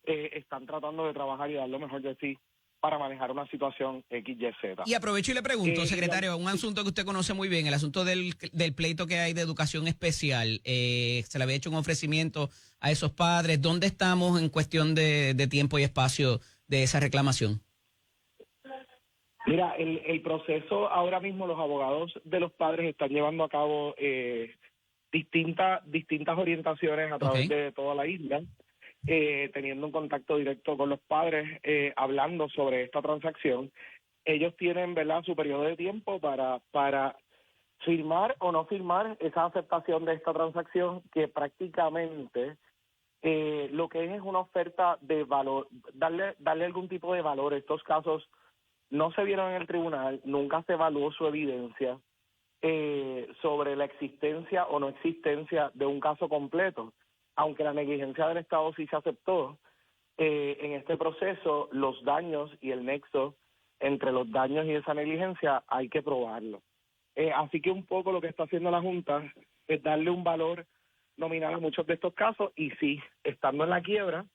están tratando de trabajar y dar lo mejor de sí para manejar una situación XYZ. Y aprovecho y le pregunto, secretario, un asunto que usted conoce muy bien, el asunto del pleito que hay de educación especial. Se le había hecho un ofrecimiento a esos padres. ¿Dónde estamos en cuestión de tiempo y espacio de esa reclamación? Mira, el proceso, ahora mismo los abogados de los padres están llevando a cabo distintas orientaciones a través de toda la isla, teniendo un contacto directo con los padres, hablando sobre esta transacción. Ellos tienen, ¿verdad?, su periodo de tiempo para firmar o no firmar esa aceptación de esta transacción, que prácticamente lo que es una oferta de valor, darle algún tipo de valor. Estos casos no se vieron en el tribunal, nunca se evaluó su evidencia sobre la existencia o no existencia de un caso completo. Aunque la negligencia del Estado sí se aceptó, en este proceso los daños y el nexo entre los daños y esa negligencia hay que probarlo. Así que un poco lo que está haciendo la Junta es darle un valor nominal a muchos de estos casos y sí, estando en la quiebra,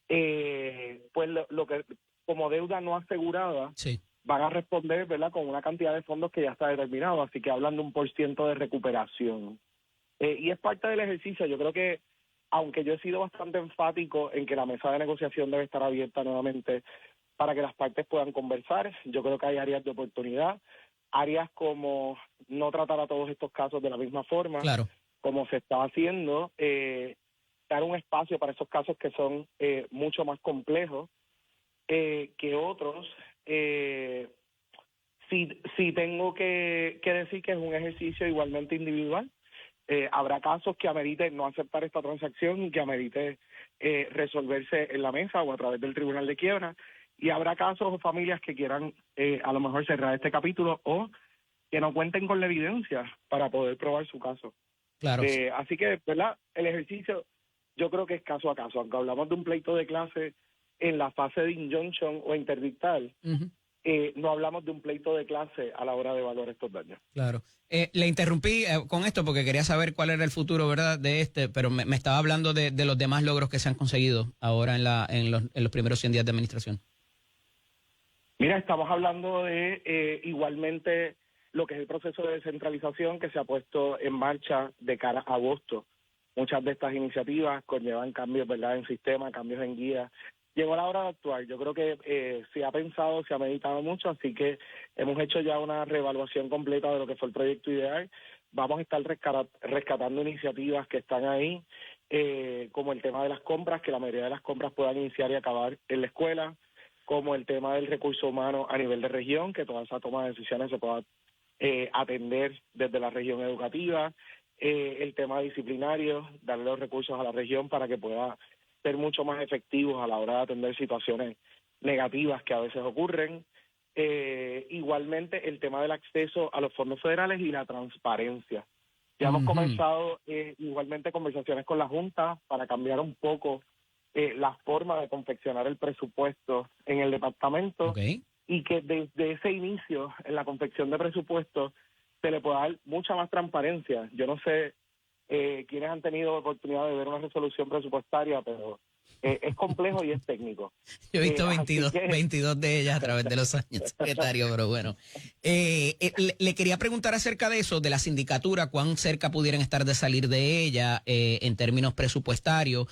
pues lo que como deuda no asegurada, sí, van a responder, ¿verdad?, con una cantidad de fondos que ya está determinado, así que hablan de 1% de recuperación. Y es parte del ejercicio. Yo creo que, aunque yo he sido bastante enfático en que la mesa de negociación debe estar abierta nuevamente para que las partes puedan conversar, yo creo que hay áreas de oportunidad, áreas como no tratar a todos estos casos de la misma forma, Claro. como se está haciendo, dar un espacio para esos casos que son mucho más complejos que otros. Sí tengo que decir que es un ejercicio igualmente individual. Habrá casos que amerite no aceptar esta transacción y que amerite resolverse en la mesa o a través del tribunal de quiebra, y habrá casos o familias que quieran a lo mejor cerrar este capítulo o que no cuenten con la evidencia para poder probar su caso. Claro. Así que, ¿verdad?, el ejercicio yo creo que es caso a caso. Aunque hablamos de un pleito de clase en la fase de injunction o interdictal, no hablamos de un pleito de clase a la hora de evaluar estos daños. Claro. Le interrumpí con esto porque quería saber cuál era el futuro, ¿verdad?, de pero me estaba hablando de los demás logros que se han conseguido ahora en los primeros 100 días de administración. Mira, estamos hablando de igualmente lo que es el proceso de descentralización que se ha puesto en marcha de cara a agosto. Muchas de estas iniciativas conllevan cambios, ¿verdad?, en sistema, cambios en guía. Llegó la hora de actuar. Yo creo que se ha pensado, se ha meditado mucho, así que hemos hecho ya una reevaluación completa de lo que fue el proyecto ideal. Vamos a estar rescatando iniciativas que están ahí, como el tema de las compras, que la mayoría de las compras puedan iniciar y acabar en la escuela, como el tema del recurso humano a nivel de región, que toda esa toma de decisiones se pueda atender desde la región educativa, el tema disciplinario, darle los recursos a la región para que pueda ser mucho más efectivos a la hora de atender situaciones negativas que a veces ocurren. Igualmente el tema del acceso a los fondos federales y la transparencia. Ya hemos comenzado igualmente conversaciones con la Junta para cambiar un poco la forma de confeccionar el presupuesto en el departamento, y que desde ese inicio en la confección de presupuestos se le pueda dar mucha más transparencia. Yo no sé quiénes han tenido oportunidad de ver una resolución presupuestaria, pero es complejo y es técnico. Yo he visto 22 de ellas a través de los años, secretario, pero bueno. Le quería preguntar acerca de eso, de la sindicatura, cuán cerca pudieran estar de salir de ella en términos presupuestarios.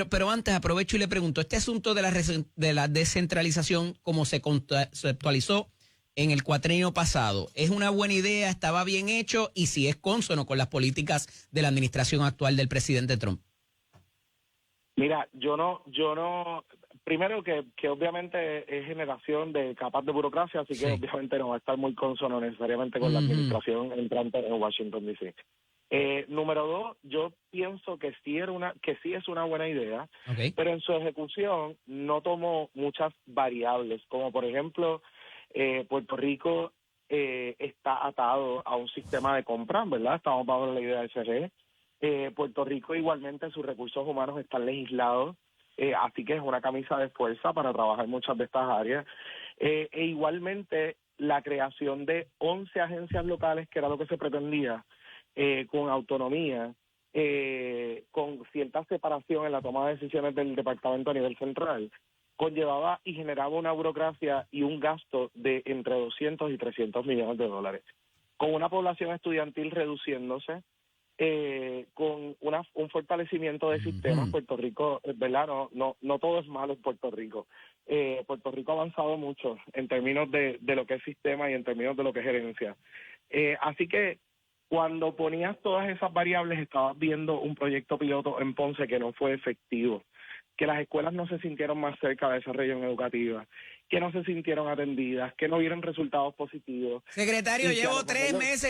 Pero antes aprovecho y le pregunto, este asunto de la descentralización, como se conceptualizó en el cuatrienio pasado, ¿es una buena idea? ¿Estaba bien hecho? Y si es cónsono con las políticas de la administración actual del presidente Trump. Mira, yo no, primero que obviamente es generación de capas de burocracia, así que obviamente no va a estar muy consono necesariamente con la administración entrante en Washington, D.C. Número dos, yo pienso que sí es una buena idea, pero en su ejecución no tomó muchas variables, como por ejemplo, Puerto Rico está atado a un sistema de compras, ¿verdad? Estamos bajo la idea del CRE. Puerto Rico igualmente sus recursos humanos están legislados, así que es una camisa de fuerza para trabajar muchas de estas áreas. E igualmente la creación de 11 agencias locales, que era lo que se pretendía, con autonomía, con cierta separación en la toma de decisiones del departamento a nivel central, conllevaba y generaba una burocracia y un gasto de entre 200 y 300 millones de dólares. Con una población estudiantil reduciéndose, con un fortalecimiento de sistemas, Puerto Rico, ¿verdad? No todo es malo en Puerto Rico. Puerto Rico ha avanzado mucho en términos de lo que es sistema y en términos de lo que es gerencia. Así que cuando ponías todas esas variables, estabas viendo un proyecto piloto en Ponce que no fue efectivo, que las escuelas no se sintieron más cerca de esa región educativa, que no se sintieron atendidas, que no vieron resultados positivos. Secretario, llevo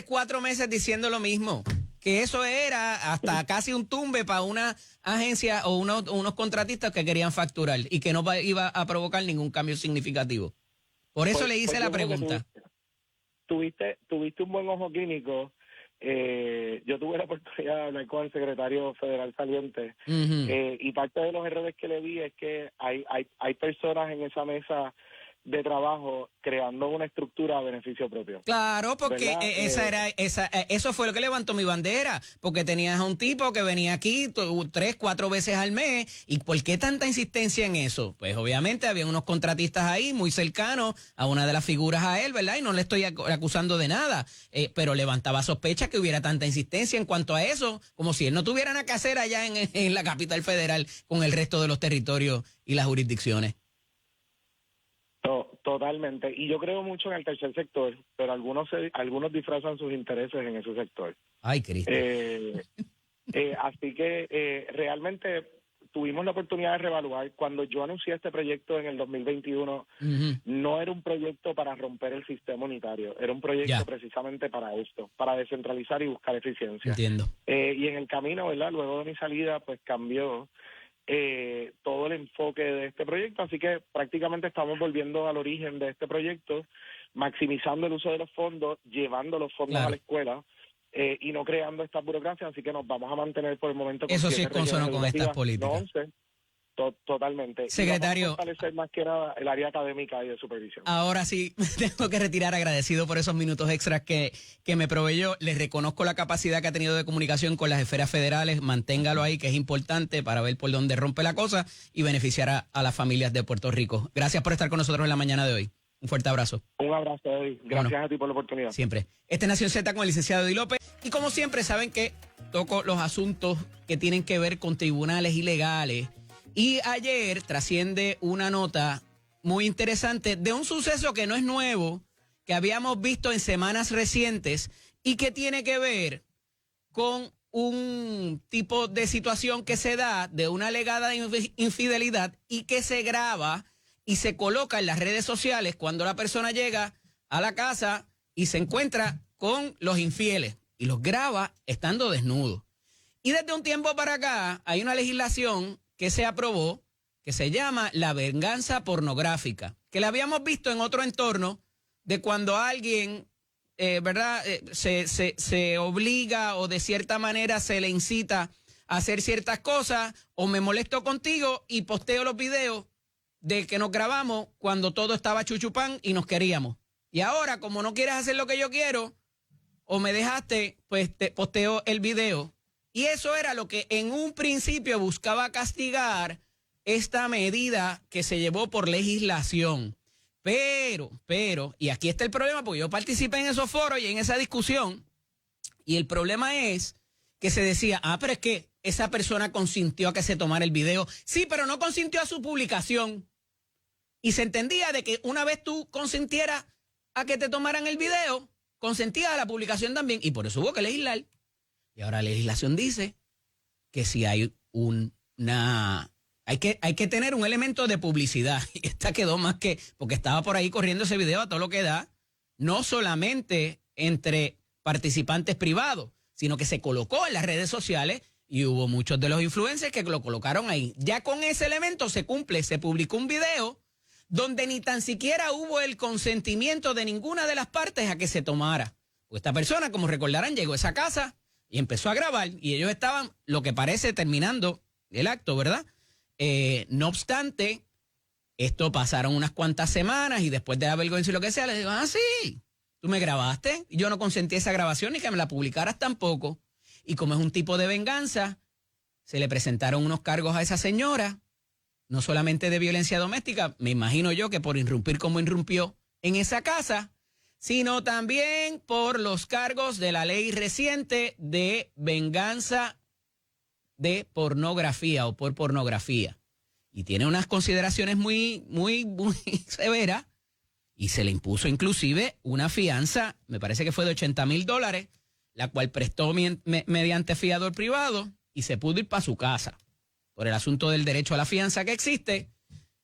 4 meses diciendo lo mismo, que eso era hasta casi un tumbe para una agencia o unos contratistas que querían facturar y que no iba a provocar ningún cambio significativo. Por eso le hice la pregunta. Tuviste un buen ojo clínico. Yo tuve la oportunidad de hablar con el secretario federal saliente, y parte de los errores que le vi es que hay personas en esa mesa de trabajo creando una estructura a beneficio propio. Claro, porque eso fue lo que levantó mi bandera, porque tenías a un tipo que venía aquí 3, 4 veces al mes. ¿Y por qué tanta insistencia en eso? Pues obviamente había unos contratistas ahí muy cercanos a una de las figuras a él, ¿verdad? Y no le estoy acusando de nada, pero levantaba sospecha que hubiera tanta insistencia en cuanto a eso, como si él no tuviera nada que hacer allá en la capital federal con el resto de los territorios y las jurisdicciones. Totalmente. Y yo creo mucho en el tercer sector, pero algunos disfrazan sus intereses en ese sector. Ay, Cristo. Así que realmente tuvimos la oportunidad de reevaluar. Cuando yo anuncié este proyecto en el 2021, no era un proyecto para romper el sistema unitario, era un proyecto precisamente para esto, para descentralizar y buscar eficiencia. Entiendo. Y en el camino, ¿verdad? Luego de mi salida, pues cambió todo el enfoque de este proyecto, así que prácticamente estamos volviendo al origen de este proyecto, maximizando el uso de los fondos, llevando los fondos a la escuela y no creando estas burocracias, así que nos vamos a mantener por el momento con eso sí es consono con estas políticas. Totalmente. Secretario, y vamos a fortalecer más que nada el área académica y de supervisión. Ahora sí, me tengo que retirar agradecido por esos minutos extras que me proveyó. Les reconozco la capacidad que ha tenido de comunicación con las esferas federales. Manténgalo ahí, que es importante para ver por dónde rompe la cosa y beneficiar a las familias de Puerto Rico. Gracias por estar con nosotros en la mañana de hoy. Un fuerte abrazo. Un abrazo, Eddie. Gracias a ti por la oportunidad. Siempre. Este es Nación Z con el licenciado Eddie López. Y como siempre, saben que toco los asuntos que tienen que ver con tribunales ilegales. Y ayer trasciende una nota muy interesante de un suceso que no es nuevo, que habíamos visto en semanas recientes y que tiene que ver con un tipo de situación que se da de una alegada infidelidad y que se graba y se coloca en las redes sociales cuando la persona llega a la casa y se encuentra con los infieles y los graba estando desnudos. Y desde un tiempo para acá hay una legislación que se aprobó, que se llama la venganza pornográfica, que la habíamos visto en otro entorno de cuando alguien, ¿verdad?, se obliga o de cierta manera se le incita a hacer ciertas cosas, o me molesto contigo y posteo los videos de que nos grabamos cuando todo estaba chuchupán y nos queríamos. Y ahora, como no quieres hacer lo que yo quiero, o me dejaste, pues te posteo el video. Y eso era lo que en un principio buscaba castigar esta medida que se llevó por legislación. Pero, y aquí está el problema, porque yo participé en esos foros y en esa discusión, y el problema es que se decía, pero es que esa persona consintió a que se tomara el video. Sí, pero no consintió a su publicación. Y se entendía de que una vez tú consintieras a que te tomaran el video, consentías a la publicación también, y por eso hubo que legislar. Y ahora la legislación dice que si hay hay que tener un elemento de publicidad. Y esta quedó más que, porque estaba por ahí corriendo ese video a todo lo que da, no solamente entre participantes privados, sino que se colocó en las redes sociales y hubo muchos de los influencers que lo colocaron ahí. Ya con ese elemento se cumple, se publicó un video donde ni tan siquiera hubo el consentimiento de ninguna de las partes a que se tomara. Pues esta persona, como recordarán, llegó a esa casa y empezó a grabar, y ellos estaban, lo que parece, terminando el acto, ¿verdad? No obstante, esto pasaron unas cuantas semanas y después de la vergüenza y lo que sea, les digo, sí, tú me grabaste, y yo no consentí esa grabación ni que me la publicaras tampoco. Y como es un tipo de venganza, se le presentaron unos cargos a esa señora, no solamente de violencia doméstica, me imagino yo que por irrumpir como irrumpió en esa casa, sino también por los cargos de la ley reciente de venganza de pornografía o por pornografía. Y tiene unas consideraciones muy severas, y se le impuso inclusive una fianza, me parece que fue de $80,000, la cual prestó mediante fiador privado y se pudo ir para su casa por el asunto del derecho a la fianza que existe.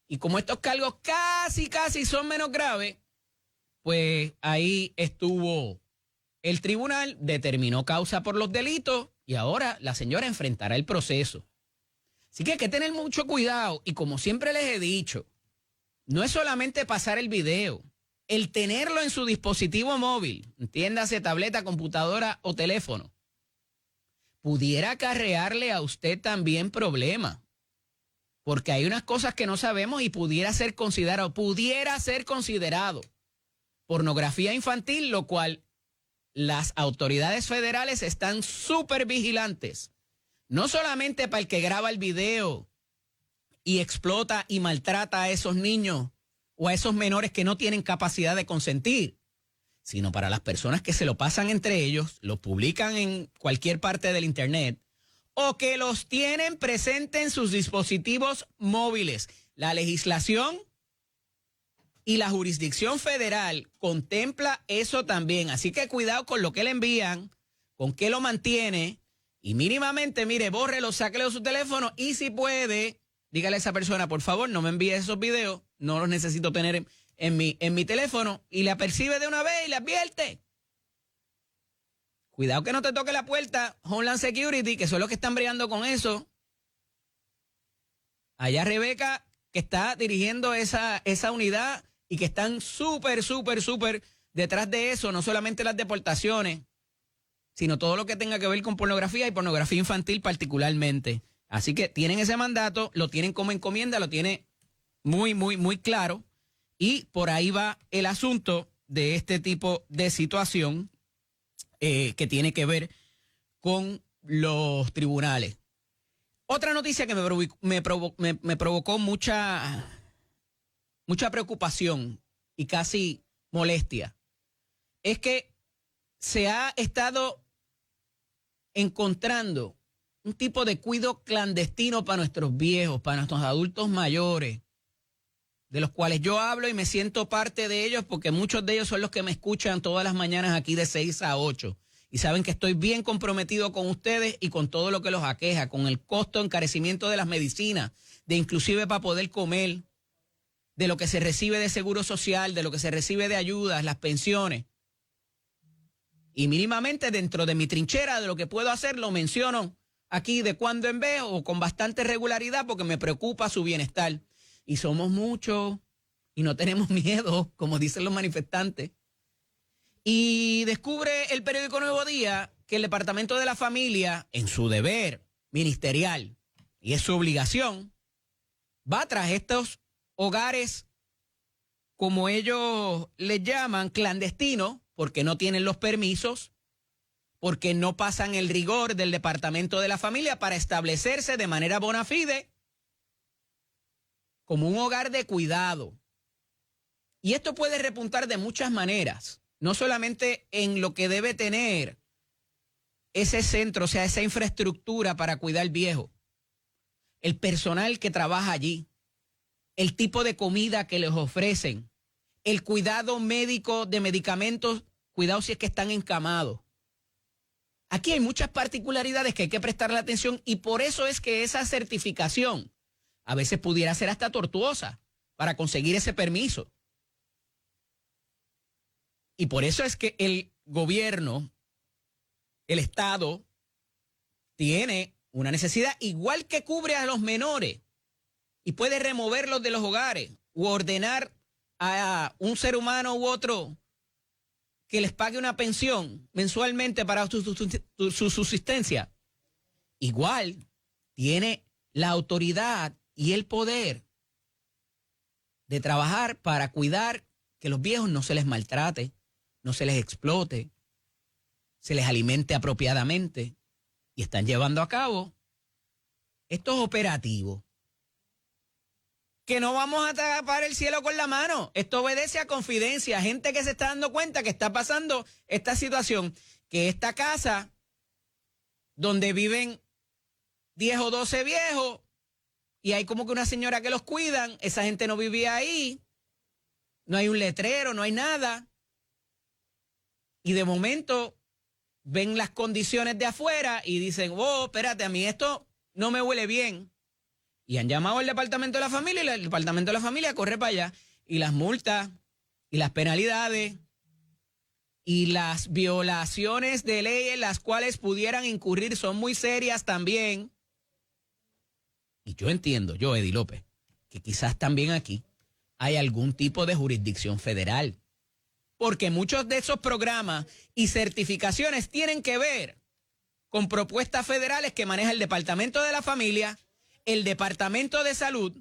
Y como estos cargos casi son menos graves, pues ahí estuvo el tribunal, determinó causa por los delitos y ahora la señora enfrentará el proceso. Así que hay que tener mucho cuidado, y como siempre les he dicho, no es solamente pasar el video, el tenerlo en su dispositivo móvil, entiéndase tableta, computadora o teléfono, pudiera acarrearle a usted también problemas. porque hay unas cosas que no sabemos y pudiera ser considerado pornografía infantil, lo cual las autoridades federales están súper vigilantes. No solamente para el que graba el video y explota y maltrata a esos niños o a esos menores que no tienen capacidad de consentir, sino para las personas que se lo pasan entre ellos, lo publican en cualquier parte del internet o que los tienen presentes en sus dispositivos móviles. La legislación y la jurisdicción federal contempla eso también. Así que cuidado con lo que le envían, con qué lo mantiene y mínimamente, mire, bórrelo, sáquelo de su teléfono y si puede, dígale a esa persona, por favor, no me envíe esos videos, no los necesito tener en mi teléfono y le apercibe de una vez y le advierte. Cuidado que no te toque la puerta Homeland Security, que son los que están bregando con eso. Allá Rebeca, que está dirigiendo esa unidad y que están súper detrás de eso, no solamente las deportaciones, sino todo lo que tenga que ver con pornografía y pornografía infantil particularmente. Así que tienen ese mandato, lo tienen como encomienda, lo tiene muy claro y por ahí va el asunto de este tipo de situación que tiene que ver con los tribunales. Otra noticia que me provocó mucha preocupación y casi molestia es que se ha estado encontrando un tipo de cuidado clandestino para nuestros viejos, para nuestros adultos mayores, de los cuales yo hablo y me siento parte de ellos porque muchos de ellos son los que me escuchan todas las mañanas aquí de 6 a 8 y saben que estoy bien comprometido con ustedes y con todo lo que los aqueja, con el costo, encarecimiento de las medicinas, de inclusive para poder comer, de lo que se recibe de seguro social, de lo que se recibe de ayudas, las pensiones. Y mínimamente dentro de mi trinchera de lo que puedo hacer lo menciono aquí de cuando en vez o con bastante regularidad porque me preocupa su bienestar. Y somos muchos y no tenemos miedo, como dicen los manifestantes. Y descubre el periódico Nuevo Día que el Departamento de la Familia, en su deber ministerial, y es su obligación, va tras estos hogares, como ellos les llaman, clandestinos, porque no tienen los permisos, porque no pasan el rigor del Departamento de la Familia para establecerse de manera bona fide como un hogar de cuidado. Y esto puede repuntar de muchas maneras, no solamente en lo que debe tener ese centro, o sea, esa infraestructura para cuidar viejo, el personal que trabaja allí, el tipo de comida que les ofrecen, el cuidado médico de medicamentos, cuidado si es que están encamados. Aquí hay muchas particularidades que hay que prestarle atención y por eso es que esa certificación a veces pudiera ser hasta tortuosa para conseguir ese permiso. Y por eso es que el gobierno, el Estado, tiene una necesidad igual que cubre a los menores y puede removerlos de los hogares u ordenar a un ser humano u otro que les pague una pensión mensualmente para su subsistencia. Igual tiene la autoridad y el poder de trabajar para cuidar que los viejos no se les maltrate, no se les explote, se les alimente apropiadamente y están llevando a cabo estos operativos. Que no vamos a tapar el cielo con la mano. Esto obedece a confidencia. Gente que se está dando cuenta que está pasando esta situación. Que esta casa donde viven 10 o 12 viejos y hay como que una señora que los cuidan, esa gente no vivía ahí. No hay un letrero, no hay nada. Y de momento ven las condiciones de afuera y dicen, oh, espérate, a mí esto no me huele bien. Y han llamado al Departamento de la Familia y el Departamento de la Familia corre para allá. Y las multas y las penalidades y las violaciones de ley en las cuales pudieran incurrir son muy serias también. Y yo entiendo, yo, Eddie López, que quizás también aquí hay algún tipo de jurisdicción federal. Porque muchos de esos programas y certificaciones tienen que ver con propuestas federales que maneja el Departamento de la Familia, el Departamento de Salud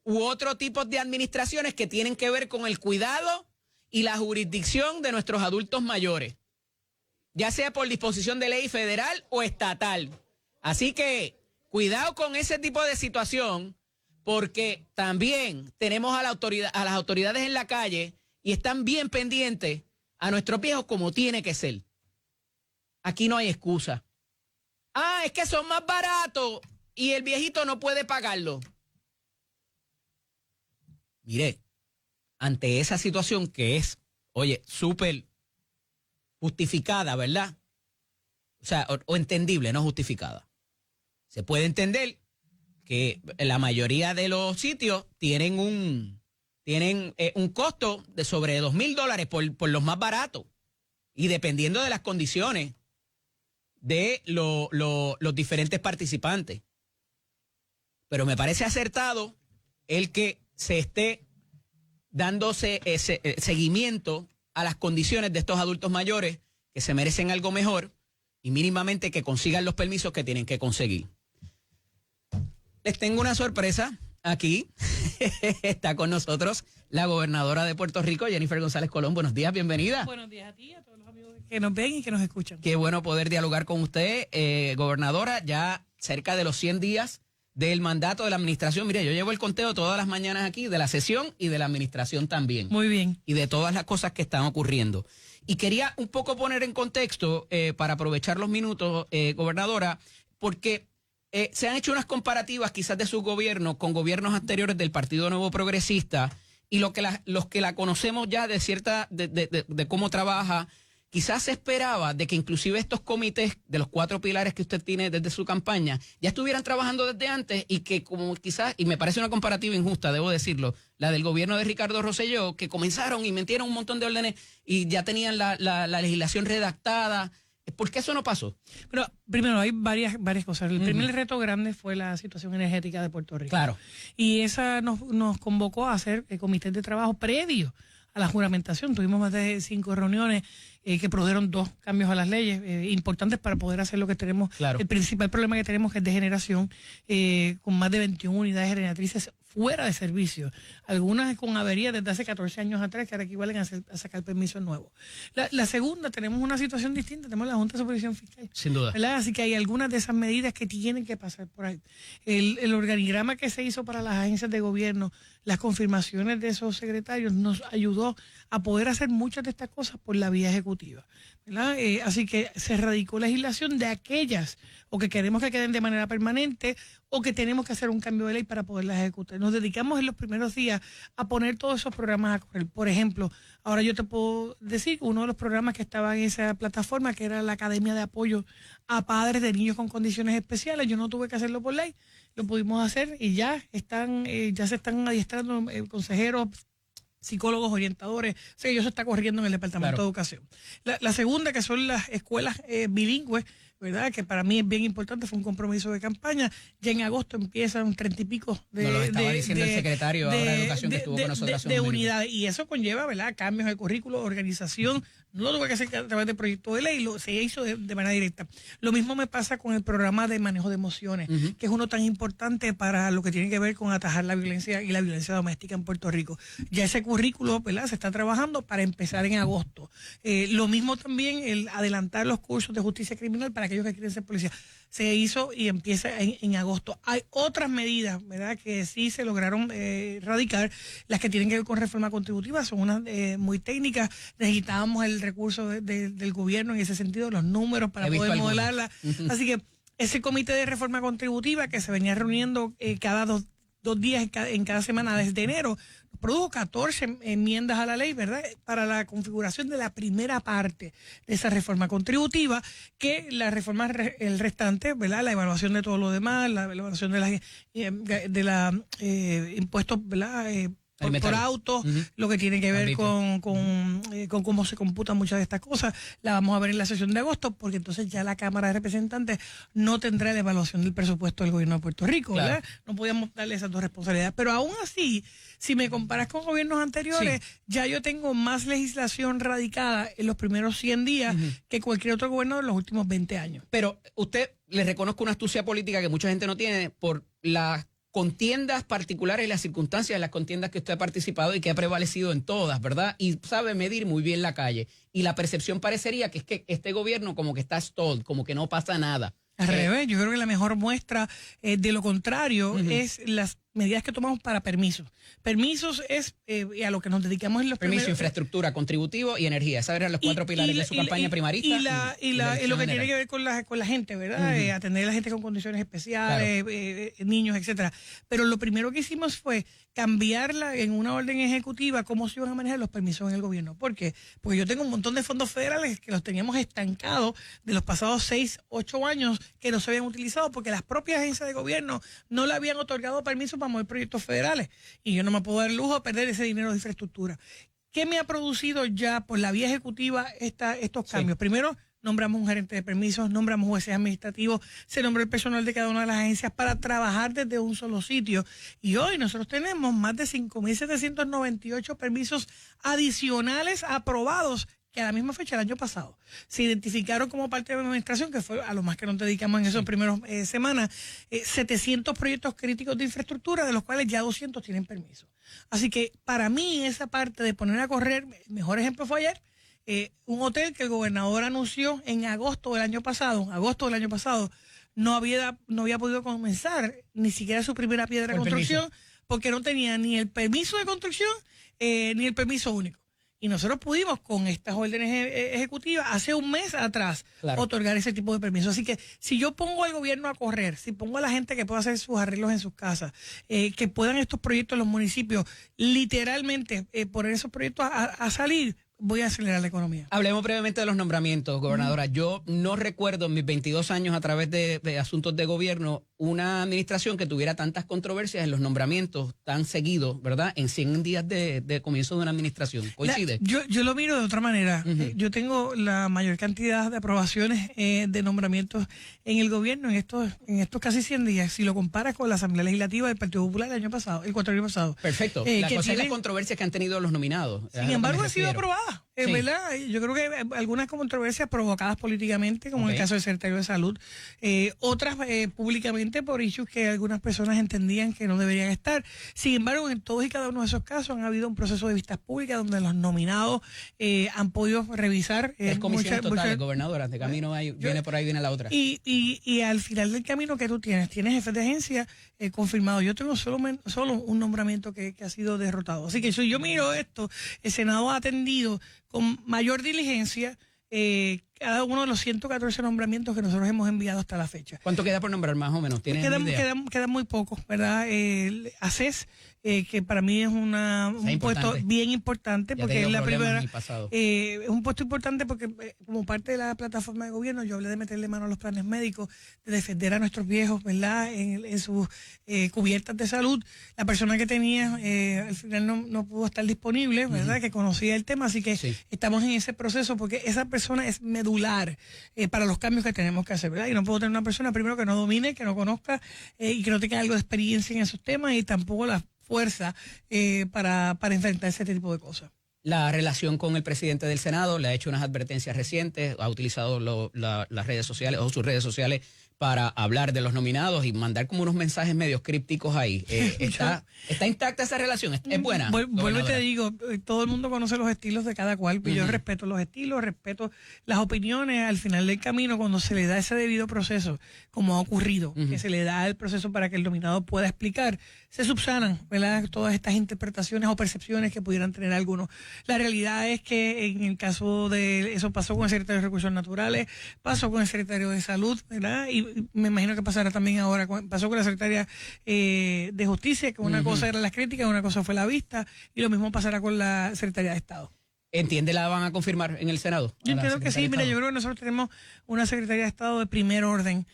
u otro tipo de administraciones que tienen que ver con el cuidado y la jurisdicción de nuestros adultos mayores, ya sea por disposición de ley federal o estatal. Así que cuidado con ese tipo de situación, porque también tenemos a las autoridades en la calle y están bien pendientes a nuestros viejos como tiene que ser. Aquí no hay excusa. Ah, es que son más baratos y el viejito no puede pagarlo. Mire, ante esa situación que es, oye, súper justificada, ¿verdad? O sea, o entendible, no justificada. Se puede entender que la mayoría de los sitios tienen un costo de sobre $2,000 por los más baratos. Y dependiendo de las condiciones de los diferentes participantes. Pero me parece acertado el que se esté dándose seguimiento a las condiciones de estos adultos mayores que se merecen algo mejor y mínimamente que consigan los permisos que tienen que conseguir. Les tengo una sorpresa aquí. Está con nosotros la gobernadora de Puerto Rico, Jennifer González Colón. Buenos días, bienvenida. Buenos días a ti y a todos los amigos que nos ven y que nos escuchan. Qué bueno poder dialogar con usted, gobernadora, ya cerca de los 100 días del mandato de la administración. Mire, yo llevo el conteo todas las mañanas aquí de la sesión y de la administración también. Muy bien. Y de todas las cosas que están ocurriendo. Y quería un poco poner en contexto, para aprovechar los minutos, gobernadora, porque se han hecho unas comparativas quizás de su gobierno con gobiernos anteriores del Partido Nuevo Progresista y los que la conocemos ya de cómo trabaja. Quizás se esperaba de que inclusive estos comités de los 4 pilares que usted tiene desde su campaña ya estuvieran trabajando desde antes y que como quizás, y me parece una comparativa injusta, debo decirlo, la del gobierno de Ricardo Rosselló, que comenzaron y metieron un montón de órdenes y ya tenían la legislación redactada. ¿Por qué eso no pasó? Pero primero hay varias cosas. El primer reto grande fue la situación energética de Puerto Rico. Claro. Y esa nos convocó a hacer comités de trabajo previos a la juramentación. Tuvimos más de 5 reuniones que produjeron 2 cambios a las leyes importantes para poder hacer lo que tenemos. Claro. El principal problema que tenemos es de generación, con más de 21 unidades generatrices fuera de servicio. Algunas con averías desde hace 14 años atrás que ahora equivalen a sacar permisos nuevos. La segunda, tenemos una situación distinta. Tenemos la Junta de Supervisión Fiscal. Sin duda. ¿Verdad? Así que hay algunas de esas medidas que tienen que pasar por ahí. El organigrama que se hizo para las agencias de gobierno, las confirmaciones de esos secretarios nos ayudó a poder hacer muchas de estas cosas por la vía ejecutiva, ¿verdad? Así que se radicó legislación de aquellas o que queremos que queden de manera permanente o que tenemos que hacer un cambio de ley para poderlas ejecutar. Nos dedicamos en los primeros días a poner todos esos programas a correr. Por ejemplo, ahora yo te puedo decir uno de los programas que estaba en esa plataforma, que era la Academia de Apoyo a Padres de Niños con Condiciones Especiales. Yo no tuve que hacerlo por ley, lo pudimos hacer y ya se están adiestrando consejeros, psicólogos, orientadores. O sea, eso está corriendo en el Departamento de Educación. La segunda, que son las escuelas bilingües, ¿verdad? Que para mí es bien importante, fue un compromiso de campaña. Ya en agosto empiezan 30 y pico de... Nos lo estaba diciendo el secretario ahora de Educación que estuvo con nosotros. De unidades. Y eso conlleva, ¿verdad? Cambios de currículo, organización. No lo tuve que hacer a través de proyecto de ley, se hizo de manera directa. Lo mismo me pasa con el programa de manejo de emociones, que es uno tan importante para lo que tiene que ver con atajar la violencia y la violencia doméstica en Puerto Rico. Ya ese currículo, ¿verdad? Se está trabajando para empezar en agosto. Lo mismo también el adelantar los cursos de justicia criminal para aquellos que quieren ser policías. Se hizo y empieza en agosto. Hay otras medidas, ¿verdad?, que sí se lograron radicar, las que tienen que ver con reforma contributiva, son unas muy técnicas. Necesitábamos el recurso del gobierno en ese sentido, los números para poder modelarla. Así que ese comité de reforma contributiva que se venía reuniendo cada dos días en cada semana desde enero, produjo 14 enmiendas a la ley, ¿verdad?, para la configuración de la primera parte de esa reforma contributiva, que la reforma, el restante, ¿verdad?, la evaluación de todo lo demás, la evaluación de la impuestos, ¿verdad?, por autos, lo que tiene que ver con cómo se computan muchas de estas cosas, la vamos a ver en la sesión de agosto, porque entonces ya la Cámara de Representantes no tendrá la evaluación del presupuesto del gobierno de Puerto Rico, ¿verdad? Claro. No podíamos darle esas 2 responsabilidades. Pero aún así, si me comparas con gobiernos anteriores, ya yo tengo más legislación radicada en los primeros 100 días que cualquier otro gobierno de los últimos 20 años. Pero usted, le reconozco una astucia política que mucha gente no tiene por las contiendas particulares y las circunstancias de las contiendas que usted ha participado y que ha prevalecido en todas, ¿verdad? Y sabe medir muy bien la calle. Y la percepción parecería que es que este gobierno como que está stalled, como que no pasa nada. Al revés, yo creo que la mejor muestra de lo contrario es las medidas que tomamos para permisos. Permisos es a lo que nos dedicamos en los permisos, infraestructura, contributivo y energía. Esos eran los 4 pilares de su campaña primarista. Y lo que tiene que ver con la gente, ¿verdad? Atender a la gente con condiciones especiales, niños, etcétera. Pero lo primero que hicimos fue cambiarla en una orden ejecutiva cómo se iban a manejar los permisos en el gobierno. ¿Por qué? Porque yo tengo un montón de fondos federales que los teníamos estancados de los pasados 6, 8 años que no se habían utilizado porque las propias agencias de gobierno no le habían otorgado permisos para mover proyectos federales. Y yo no me puedo dar el lujo de perder ese dinero de infraestructura. ¿Qué me ha producido ya por la vía ejecutiva estos cambios? Primero, nombramos un gerente de permisos, nombramos jueces administrativos, se nombró el personal de cada una de las agencias para trabajar desde un solo sitio. Y hoy nosotros tenemos más de 5.798 permisos adicionales aprobados que a la misma fecha del año pasado se identificaron como parte de la administración, que fue a lo más que nos dedicamos en esos primeros semanas, 700 proyectos críticos de infraestructura, de los cuales ya 200 tienen permiso. Así que para mí esa parte de poner a correr, el mejor ejemplo fue ayer, un hotel que el gobernador anunció en agosto del año pasado, no había podido comenzar ni siquiera su primera piedra de construcción, porque no tenía ni el permiso de construcción ni el permiso único. Y nosotros pudimos, con estas órdenes ejecutivas, hace un mes atrás, otorgar ese tipo de permisos. Así que si yo pongo al gobierno a correr, si pongo a la gente que pueda hacer sus arreglos en sus casas, que puedan estos proyectos en los municipios, literalmente poner esos proyectos a salir, voy a acelerar la economía. Hablemos brevemente de los nombramientos, gobernadora. Yo no recuerdo en mis 22 años a través de asuntos de gobierno una administración que tuviera tantas controversias en los nombramientos tan seguidos, ¿verdad? En 100 días de comienzo de una administración. ¿Coincide? Yo lo miro de otra manera. Yo tengo la mayor cantidad de aprobaciones de nombramientos en el gobierno en estos casi 100 días. Si lo comparas con la Asamblea Legislativa del Partido Popular el cuatro años pasado. Perfecto. La cosa es las controversias que han tenido los nominados. Sin embargo, han sido aprobadas. ¿Verdad? Yo creo que algunas controversias provocadas políticamente, como en el caso del secretario de Salud, otras públicamente por issues que algunas personas entendían que no deberían estar. Sin embargo, en todos y cada uno de esos casos han habido un proceso de vistas públicas donde los nominados han podido revisar. Es comisión total, gobernadora, de camino viene la otra. Y al final del camino que tú tienes jefes de agencia confirmados. Yo tengo solo un nombramiento que ha sido derrotado. Así que si yo miro esto, el Senado ha atendido con mayor diligencia cada uno de los 114 nombramientos que nosotros hemos enviado hasta la fecha. ¿Cuánto queda por nombrar más o menos? ¿Tienes idea? Quedan muy pocos, ¿verdad? ACES, que para mí es un puesto bien importante, porque es la primera. Es un puesto importante porque como parte de la plataforma de gobierno yo hablé de meterle mano a los planes médicos, de defender a nuestros viejos, ¿verdad? En sus cubiertas de salud. La persona que tenía al final no pudo estar disponible, ¿verdad? Que conocía el tema, así que estamos en ese proceso porque esa persona es medular para los cambios que tenemos que hacer, ¿verdad? Y no puedo tener una persona primero que no domine, que no conozca y que no tenga algo de experiencia en esos temas y tampoco la fuerza para enfrentar ese tipo de cosas. La relación con el presidente del Senado, le ha hecho unas advertencias recientes, ha utilizado las redes sociales o sus redes sociales para hablar de los nominados y mandar como unos mensajes medio crípticos ahí. ¿Está intacta esa relación? ¿Es buena? Vuelvo y te digo, todo el mundo conoce los estilos de cada cual, yo respeto los estilos, respeto las opiniones. Al final del camino, cuando se le da ese debido proceso, como ha ocurrido, que se le da el proceso para que el nominado pueda explicar, se subsanan, ¿verdad? Todas estas interpretaciones o percepciones que pudieran tener algunos. La realidad es que en el caso de eso pasó con el secretario de Recursos Naturales, pasó con el secretario de Salud, ¿verdad? Y me imagino que pasará también ahora, pasó con la secretaria de Justicia, que una cosa era las críticas, una cosa fue la vista, y lo mismo pasará con la secretaria de Estado. ¿Entiende la van a confirmar en el Senado? Yo entiendo que sí. Mira, yo creo que nosotros tenemos una secretaria de Estado de primer orden,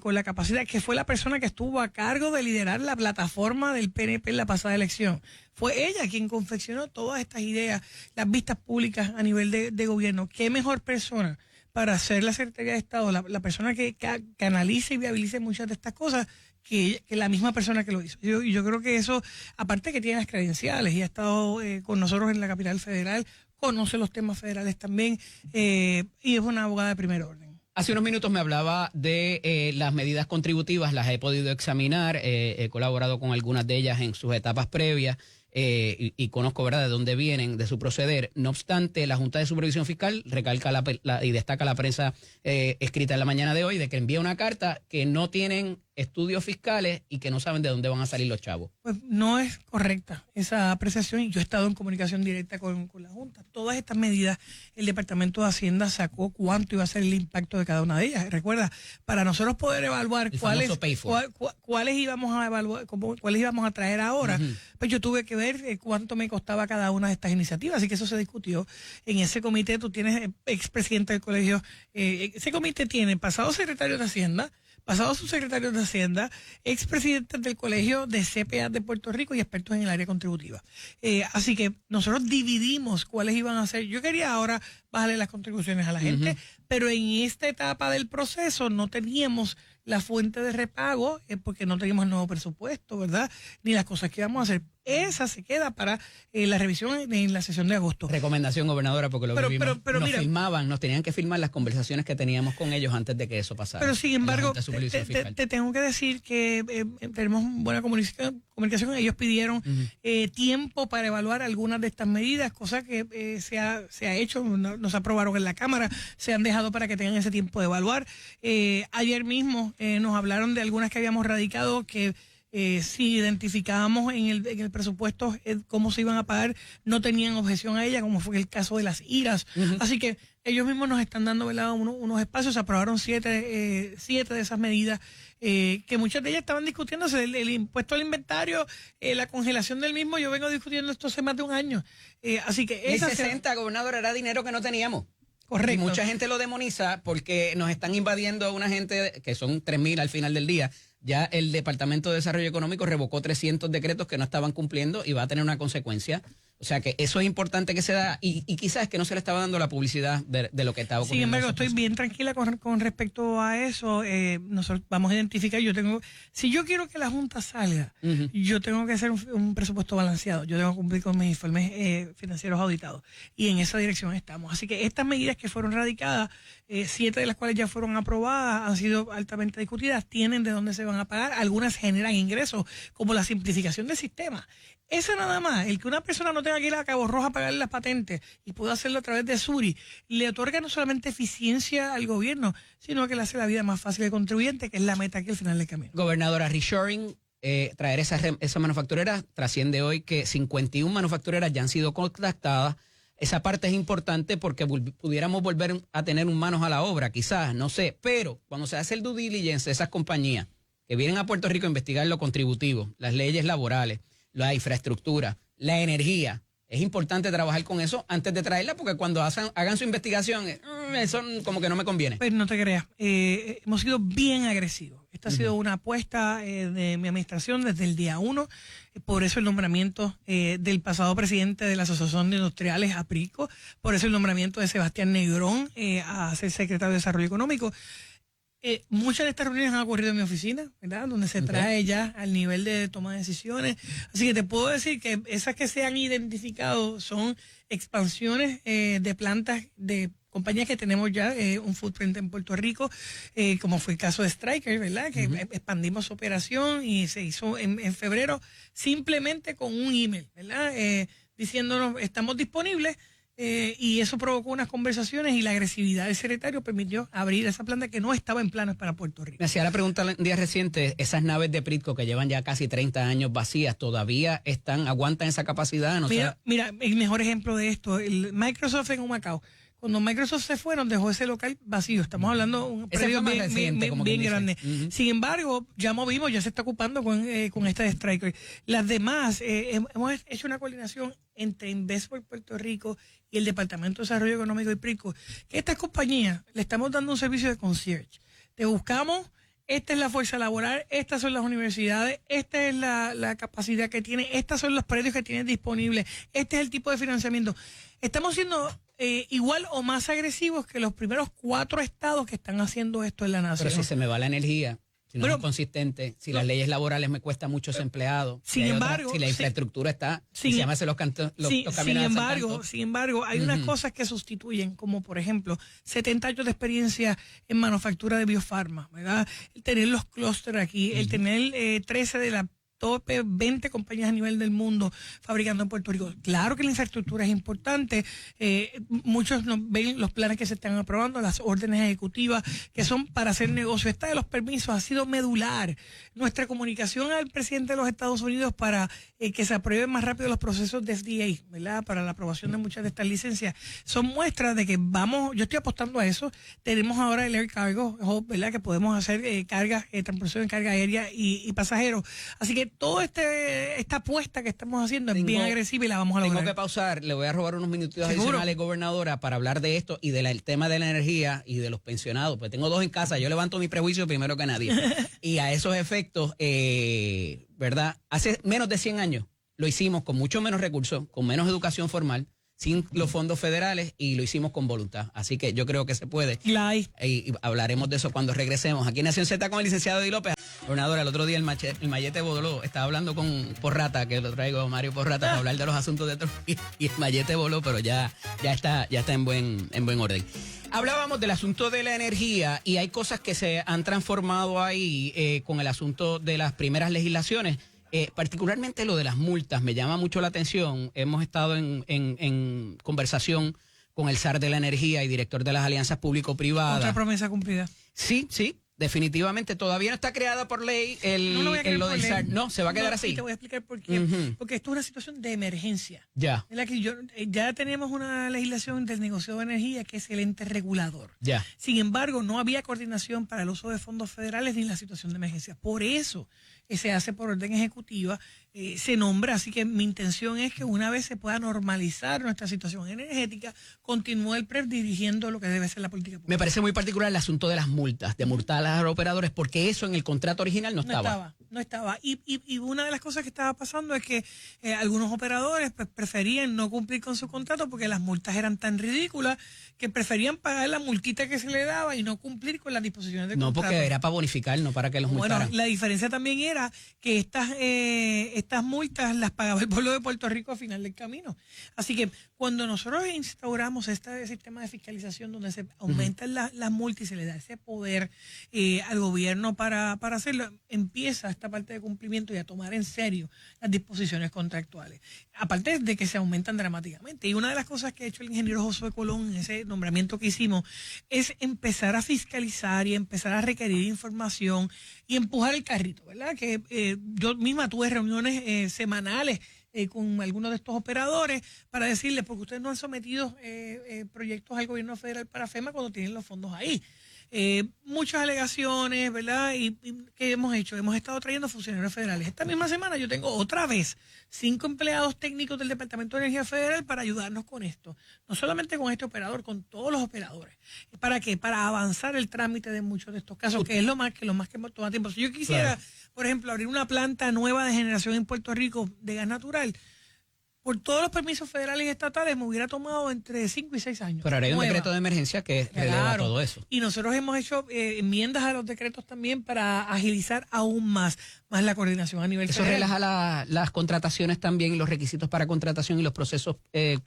con la capacidad, que fue la persona que estuvo a cargo de liderar la plataforma del PNP en la pasada elección. Fue ella quien confeccionó todas estas ideas, las vistas públicas a nivel de gobierno. ¿Qué mejor persona para ser la secretaria de Estado, la persona que canalice y viabilice muchas de estas cosas, que la misma persona que lo hizo? Yo creo que eso, aparte que tiene las credenciales y ha estado con nosotros en la capital federal, conoce los temas federales también, y es una abogada de primer orden. Hace unos minutos me hablaba de las medidas contributivas, las he podido examinar, he colaborado con algunas de ellas en sus etapas previas y conozco, ¿verdad?, de dónde vienen, de su proceder. No obstante, la Junta de Supervisión Fiscal recalca y destaca la prensa escrita en la mañana de hoy de que envía una carta que no tienen estudios fiscales y que no saben de dónde van a salir los chavos. Pues no es correcta esa apreciación y yo he estado en comunicación directa con la Junta. Todas estas medidas, el Departamento de Hacienda sacó cuánto iba a ser el impacto de cada una de ellas. Recuerda, para nosotros poder evaluar cuáles íbamos a evaluar, cuáles íbamos a traer ahora, pues yo tuve que ver cuánto me costaba cada una de estas iniciativas. Así que eso se discutió en ese comité. Tú tienes expresidente del colegio. Ese comité tiene pasado secretario de Hacienda, pasado subsecretario de Hacienda, expresidentes del Colegio de CPA de Puerto Rico y expertos en el área contributiva. Así que nosotros dividimos cuáles iban a ser. Yo quería ahora bajarle las contribuciones a la gente, pero en esta etapa del proceso no teníamos la fuente de repago porque no teníamos el nuevo presupuesto, ¿verdad? Ni las cosas que íbamos a hacer. Esa se queda para la revisión en la sesión de agosto. Recomendación, gobernadora, porque lo vimos, nos tenían que firmar las conversaciones que teníamos con ellos antes de que eso pasara. Pero sin embargo, te tengo que decir que tenemos buena comunicación. Ellos pidieron tiempo para evaluar algunas de estas medidas, cosa que se ha hecho, nos aprobaron en la Cámara, se han dejado para que tengan ese tiempo de evaluar. Ayer mismo nos hablaron de algunas que habíamos radicado que si identificábamos en el presupuesto cómo se iban a pagar, no tenían objeción a ella, como fue el caso de las IRAs. Así que ellos mismos nos están dando, ¿verdad?, unos espacios. Se aprobaron 7 de esas medidas, que muchas de ellas estaban discutiéndose. El impuesto al inventario, la congelación del mismo, yo vengo discutiendo esto hace más de un año. Así que esa 60, gobernador, era dinero que no teníamos. Correcto. Y mucha gente lo demoniza porque nos están invadiendo a una gente que son 3,000 al final del día. Ya el Departamento de Desarrollo Económico revocó 300 decretos que no estaban cumpliendo y va a tener una consecuencia. O sea que eso es importante que se da y quizás es que no se le estaba dando la publicidad de lo que estaba ocurriendo. Sin embargo, estoy bien tranquila con respecto a eso. Nosotros vamos a identificar, si yo quiero que la Junta salga, yo tengo que hacer un presupuesto balanceado. Yo tengo que cumplir con mis informes financieros auditados. Y en esa dirección estamos. Así que estas medidas que fueron radicadas, 7 de las cuales ya fueron aprobadas, han sido altamente discutidas, tienen de dónde se van a pagar. Algunas generan ingresos, como la simplificación del sistema. Eso nada más, el que una persona no tenga que ir a Cabo Rojo a pagarle las patentes y pueda hacerlo a través de Suri, le otorga no solamente eficiencia al gobierno, sino que le hace la vida más fácil al contribuyente, que es la meta que al final del camino. Gobernadora, reshoring, traer esas manufactureras, trasciende hoy que 51 manufactureras ya han sido contactadas. Esa parte es importante porque pudiéramos volver a tener un manos a la obra, quizás, no sé, pero cuando se hace el due diligence de esas compañías que vienen a Puerto Rico a investigar lo contributivo, las leyes laborales, la infraestructura, la energía. Es importante trabajar con eso antes de traerla porque cuando hagan su investigación, eso como que no me conviene. Pues no te creas, hemos sido bien agresivos. Esta ha sido una apuesta de mi administración desde el día 1. Por eso el nombramiento del pasado presidente de la Asociación de Industriales, APRICO. Por eso el nombramiento de Sebastián Negrón a ser secretario de Desarrollo Económico. Muchas de estas reuniones han ocurrido en mi oficina, ¿verdad? Donde se trae ya al nivel de toma de decisiones. Así que te puedo decir que esas que se han identificado son expansiones de plantas de compañías que tenemos ya un footprint en Puerto Rico, como fue el caso de Stryker, ¿verdad? Que expandimos su operación y se hizo en febrero simplemente con un email, ¿verdad? Diciéndonos, estamos disponibles. Y eso provocó unas conversaciones y la agresividad del secretario permitió abrir esa planta que no estaba en planes para Puerto Rico. Me hacía la pregunta en días recientes, esas naves de Pritco que llevan ya casi 30 años vacías, ¿todavía aguantan esa capacidad? No mira, el mejor ejemplo de esto, el Microsoft en Humacao. Cuando Microsoft se fue, nos dejó ese local vacío. Estamos hablando de un predio bien grande. Sin embargo, ya movimos, ya se está ocupando con esta de Stryker. Las demás, hemos hecho una coordinación entre Investment Puerto Rico y el Departamento de Desarrollo Económico y PRICO, que estas compañías le estamos dando un servicio de concierge. Te buscamos, esta es la fuerza laboral, estas son las universidades, esta es la capacidad que tiene, estos son los predios que tienen disponibles, este es el tipo de financiamiento. Estamos siendo igual o más agresivos que los primeros 4 estados que están haciendo esto en la nación. Pero si se me va la energía, Si no es consistente, si las leyes laborales me cuestan muchos empleados, sin embargo, si la infraestructura está, sin, se llama los camiones. Sin embargo, hay unas cosas que sustituyen, como por ejemplo, 70 años de experiencia en manufactura de biofarma, ¿verdad? El tener los clústeres aquí, el tener 13 de la tope 20 compañías a nivel del mundo fabricando en Puerto Rico. Claro que la infraestructura es importante. Muchos ven los planes que se están aprobando, las órdenes ejecutivas que son para hacer negocio. Esta de los permisos ha sido medular. Nuestra comunicación al presidente de los Estados Unidos para que se aprueben más rápido los procesos de FDA, ¿verdad? Para la aprobación de muchas de estas licencias, son muestras de que yo estoy apostando a eso. Tenemos ahora el Air Cargo, ¿verdad? Que podemos hacer cargas, transportación de carga aérea y pasajeros. Así que toda esta apuesta que estamos haciendo es bien agresiva y la vamos a lograr. Tengo que pausar, le voy a robar unos minutitos adicionales, gobernadora, para hablar de esto y del tema de la energía y de los pensionados. Pues tengo 2 en casa, yo levanto mi prejuicio primero que nadie. Y a esos efectos, ¿verdad? Hace menos de 100 años lo hicimos con mucho menos recursos, con menos educación formal, sin los fondos federales, y lo hicimos con voluntad. Así que yo creo que se puede. Y hablaremos de eso cuando regresemos. Aquí en Nación Z con el licenciado Eddie López. Gobernadora, el otro día el Mayete voló. Estaba hablando con Porrata, que lo traigo Mario Porrata, para hablar de los asuntos de y el Mayete voló, pero ya está en buen orden. Hablábamos del asunto de la energía y hay cosas que se han transformado ahí con el asunto de las primeras legislaciones. Particularmente lo de las multas me llama mucho la atención. Hemos estado en conversación con el SAR de la Energía y director de las alianzas público-privadas. Otra promesa cumplida. Sí, definitivamente. Todavía no está creada por ley lo del SAR. No, se va a quedar así. Y te voy a explicar por qué. Porque esto es una situación de emergencia. Ya. En la que ya tenemos una legislación del negociado de energía que es el ente regulador. Ya. Sin embargo, no había coordinación para el uso de fondos federales ni la situación de emergencia. Por eso se hace por orden ejecutiva, se nombra, así que mi intención es que una vez se pueda normalizar nuestra situación energética, continúe el PREP dirigiendo lo que debe ser la política pública. Me parece muy particular el asunto de las multas, de multar a los operadores, porque eso en el contrato original no estaba. No estaba. Y una de las cosas que estaba pasando es que algunos operadores pues, preferían no cumplir con su contrato porque las multas eran tan ridículas que preferían pagar la multita que se le daba y no cumplir con las disposiciones del contrato. No, porque era para bonificar, no para que los multaran. Bueno, la diferencia también era que estas multas las pagaba el pueblo de Puerto Rico al final del camino. Así que cuando nosotros instauramos este sistema de fiscalización donde se aumentan las multas y se le da ese poder al gobierno para hacerlo, empieza esta parte de cumplimiento y a tomar en serio las disposiciones contractuales. Aparte de que se aumentan dramáticamente. Y una de las cosas que ha hecho el ingeniero Josué Colón en ese nombramiento que hicimos es empezar a fiscalizar y empezar a requerir información y empujar el carrito, ¿verdad? Que yo misma tuve reuniones semanales con algunos de estos operadores para decirles, porque ustedes no han sometido proyectos al gobierno federal para FEMA cuando tienen los fondos ahí. Muchas alegaciones, ¿verdad? Y ¿qué hemos hecho? Hemos estado trayendo funcionarios federales. Esta misma semana yo tengo otra vez 5 empleados técnicos del Departamento de Energía Federal para ayudarnos con esto. No solamente con este operador, con todos los operadores. ¿Para qué? Para avanzar el trámite de muchos de estos casos, que es lo más que toma tiempo. Si yo quisiera, por ejemplo, abrir una planta nueva de generación en Puerto Rico de gas natural, por todos los permisos federales y estatales me hubiera tomado entre 5 y 6 años. Pero ahora hay un decreto de emergencia que releva todo eso. Y nosotros hemos hecho enmiendas a los decretos también para agilizar aún más la coordinación a nivel federal. ¿Eso relaja las contrataciones también y los requisitos para contratación y los procesos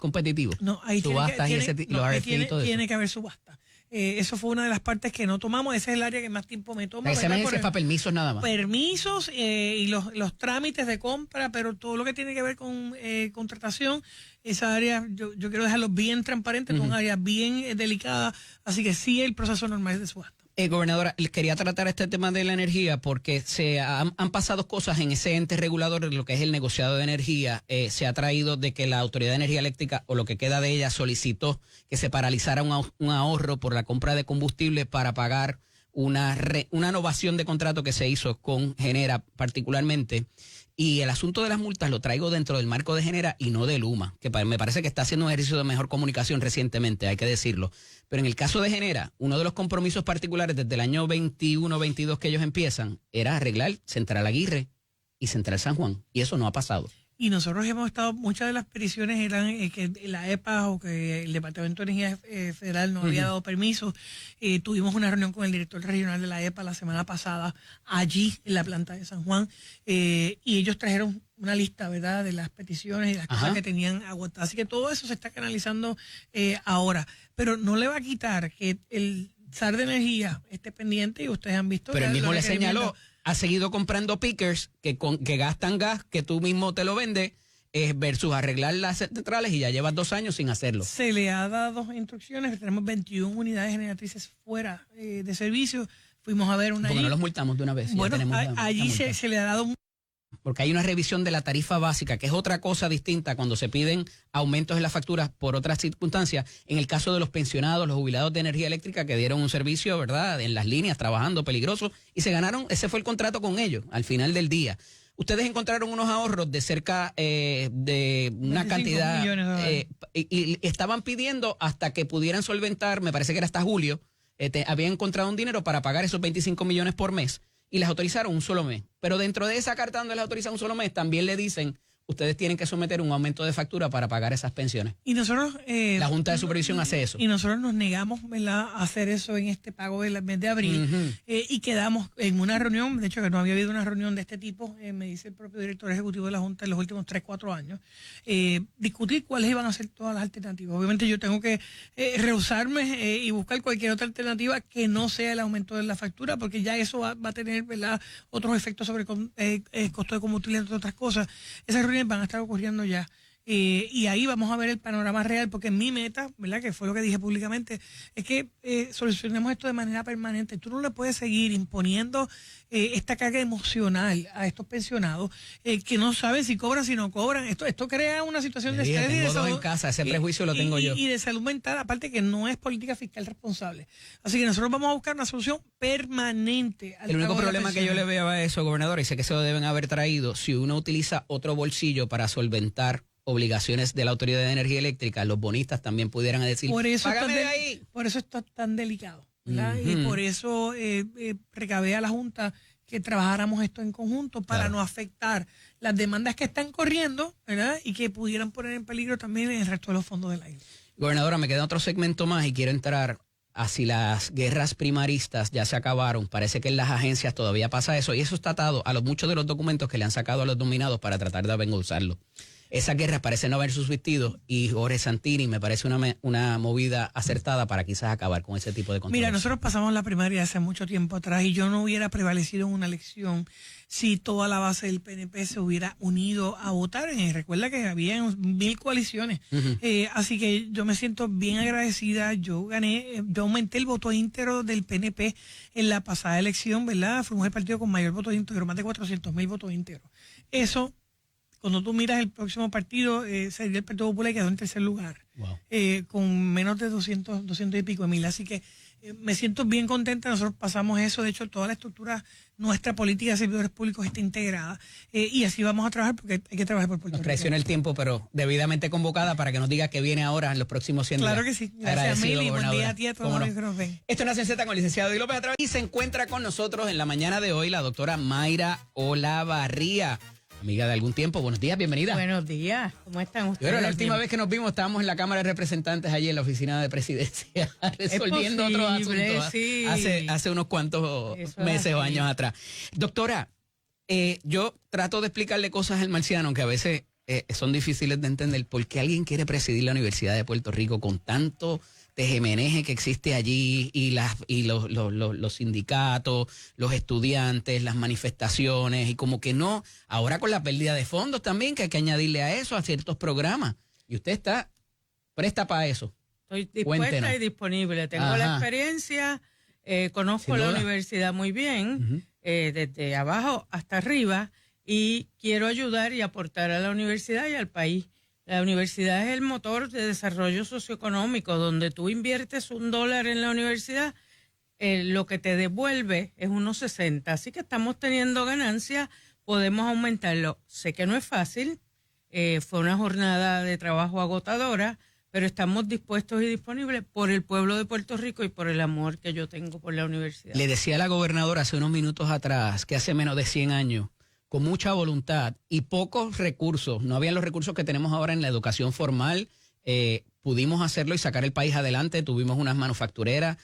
competitivos? No, ahí tiene que haber subasta. Eso fue una de las partes que no tomamos. Ese es el área que más tiempo me toma. Esa emergencia es para permisos nada más. Permisos y los trámites de compra, pero todo lo que tiene que ver con contratación, esa área yo quiero dejarlo bien transparente, es un área bien delicada. Así que sí, el proceso normal es de subasta. Gobernadora, quería tratar este tema de la energía porque han pasado cosas en ese ente regulador de lo que es el negociado de energía. Se ha traído de que la Autoridad de Energía Eléctrica, o lo que queda de ella, solicitó que se paralizara un ahorro por la compra de combustible para pagar una innovación de contrato que se hizo con Genera particularmente. Y el asunto de las multas lo traigo dentro del marco de Genera y no de Luma, que me parece que está haciendo un ejercicio de mejor comunicación recientemente, hay que decirlo. Pero en el caso de Genera, uno de los compromisos particulares desde el año 21-22 que ellos empiezan era arreglar Central Aguirre y Central San Juan, y eso no ha pasado. Y nosotros hemos estado, muchas de las peticiones eran que la EPA o que el Departamento de Energía Federal no había dado permiso. Tuvimos una reunión con el director regional de la EPA la semana pasada, allí en la planta de San Juan, y ellos trajeron una lista, ¿verdad?, de las peticiones y las cosas que tenían agotadas. Así que todo eso se está canalizando ahora. Pero no le va a quitar que el SAR de Energía esté pendiente, y ustedes han visto... Pero él mismo le señaló... Ha seguido comprando pickers que gastan gas, que tú mismo te lo vendes, versus arreglar las centrales, y ya llevas 2 años sin hacerlo. Se le ha dado instrucciones, tenemos 21 unidades generatrices fuera de servicio. Fuimos a ver una... Porque no los multamos de una vez. Bueno, allí se le ha dado... Porque hay una revisión de la tarifa básica, que es otra cosa distinta cuando se piden aumentos en las facturas por otras circunstancias. En el caso de los pensionados, los jubilados de energía eléctrica que dieron un servicio, ¿verdad?, en las líneas, trabajando, peligroso, y se ganaron, ese fue el contrato con ellos al final del día. Ustedes encontraron unos ahorros de cerca de una cantidad, y estaban pidiendo hasta que pudieran solventar, me parece que era hasta julio, habían encontrado un dinero para pagar esos 25 millones por mes. Y les autorizaron un solo mes. Pero dentro de esa carta donde les autorizan un solo mes, también le dicen, ustedes tienen que someter un aumento de factura para pagar esas pensiones. Y nosotros... la Junta de Supervisión hace eso. Y nosotros nos negamos, ¿verdad?, a hacer eso en este pago del mes de abril. Y quedamos en una reunión, de hecho que no había habido una reunión de este tipo, me dice el propio director ejecutivo de la Junta en los últimos 3-4 años, discutir cuáles iban a ser todas las alternativas. Obviamente yo tengo que rehusarme y buscar cualquier otra alternativa que no sea el aumento de la factura, porque ya eso va a tener, ¿verdad?, otros efectos sobre el costo de combustible, entre otras cosas. Esas reuniones van a estar ocurriendo ya. Y ahí vamos a ver el panorama real, porque mi meta, ¿verdad?, que fue lo que dije públicamente, es que solucionemos esto de manera permanente. Tú no le puedes seguir imponiendo esta carga emocional a estos pensionados que no saben si cobran, si no cobran. Esto crea una situación de estrés y de salud. En casa, ese prejuicio lo tengo yo. Y de salud mental, aparte que no es política fiscal responsable. Así que nosotros vamos a buscar una solución permanente. El único problema que yo le veo a eso, gobernador, y sé que se lo deben haber traído, si uno utiliza otro bolsillo para solventar obligaciones de la Autoridad de Energía Eléctrica, los bonistas también pudieran decir, págame de ahí. Por eso está tan delicado, ¿verdad? Y por eso recabé a la Junta que trabajáramos esto en conjunto para no afectar las demandas que están corriendo, ¿verdad?, y que pudieran poner en peligro también el resto de los fondos de la isla. Gobernadora, me queda otro segmento más y quiero entrar a si las guerras primaristas ya se acabaron. Parece que en las agencias todavía pasa eso, y eso está atado a muchos de los documentos que le han sacado a los dominados para tratar de avergonzarlo. Esas guerras parecen no haber subsistido, y Jorge Santini me parece una movida acertada para quizás acabar con ese tipo de controversia. Mira, nosotros pasamos la primaria hace mucho tiempo atrás, y yo no hubiera prevalecido en una elección si toda la base del PNP se hubiera unido a votar. Recuerda que había 1000 coaliciones. Así que yo me siento bien agradecida. Yo aumenté el voto íntegro del PNP en la pasada elección, ¿verdad? Fuimos el partido con mayor voto íntegro, más de 400,000 votos íntegros. Eso... Cuando tú miras el próximo partido, sería el Partido Popular, y quedó en tercer lugar, con menos de 200 y pico mil. Así que me siento bien contenta. Nosotros pasamos eso. De hecho, toda la estructura, nuestra política de servidores públicos está integrada. Y así vamos a trabajar, porque hay que trabajar por Puerto Rico. Presiona el tiempo, pero debidamente convocada para que nos diga que viene ahora en los próximos 100 días. Claro que sí. Gracias, Mili. Buen día a ti, a todos los que nos ven. Esto es Nación Z con el licenciado Di López a través. Y se encuentra con nosotros en la mañana de hoy la doctora Mayra Olavarría, amiga de algún tiempo. Buenos días, bienvenida. Buenos días, ¿cómo están ustedes? Pero la última vez que nos vimos estábamos en la Cámara de Representantes, allí en la oficina de presidencia, resolviendo otros asuntos, sí. hace unos cuantos meses o años atrás. Doctora, yo trato de explicarle cosas al marciano que a veces son difíciles de entender. ¿Por qué alguien quiere presidir la Universidad de Puerto Rico con tanto tejemeneje que existe allí, y los sindicatos, los estudiantes, las manifestaciones, y como que no, ahora con la pérdida de fondos también, que hay que añadirle a eso, a ciertos programas? Y usted está presta para eso. Estoy dispuesta. Cuéntenos. Y disponible. Tengo la experiencia, conozco la universidad muy bien, desde abajo hasta arriba, y quiero ayudar y aportar a la universidad y al país. La universidad es el motor de desarrollo socioeconómico. Donde tú inviertes $1 en la universidad, lo que te devuelve es unos 60. Así que estamos teniendo ganancias, podemos aumentarlo. Sé que no es fácil, fue una jornada de trabajo agotadora, pero estamos dispuestos y disponibles por el pueblo de Puerto Rico y por el amor que yo tengo por la universidad. Le decía a la gobernadora hace unos minutos atrás que hace menos de 100 años, con mucha voluntad y pocos recursos, no habían los recursos que tenemos ahora en la educación formal, pudimos hacerlo y sacar el país adelante. Tuvimos unas manufactureras,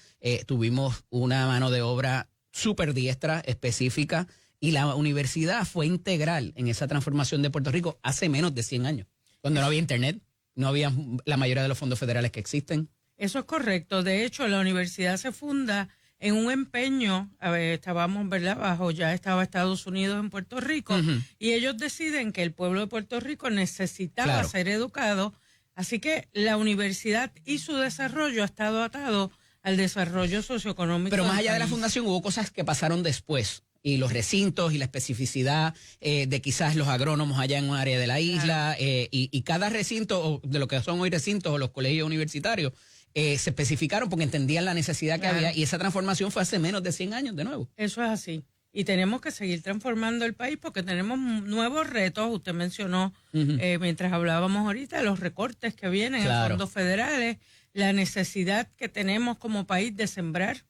tuvimos una mano de obra súper diestra, específica, y la universidad fue integral en esa transformación de Puerto Rico hace menos de 100 años, cuando no había internet, no había la mayoría de los fondos federales que existen. Eso es correcto. De hecho, la universidad se funda en un empeño, estábamos, ¿verdad?, ya estaba Estados Unidos en Puerto Rico, y ellos deciden que el pueblo de Puerto Rico necesitaba ser educado, así que la universidad y su desarrollo ha estado atado al desarrollo socioeconómico. Pero más allá de la fundación hubo cosas que pasaron después, y los recintos y la especificidad de quizás los agrónomos allá en un área de la isla, y cada recinto, o de lo que son hoy recintos o los colegios universitarios, se especificaron porque entendían la necesidad que había, y esa transformación fue hace menos de 100 años de nuevo. Eso es así. Y tenemos que seguir transformando el país porque tenemos nuevos retos. Usted mencionó, mientras hablábamos ahorita, los recortes que vienen en fondos federales, la necesidad que tenemos como país de sembrar,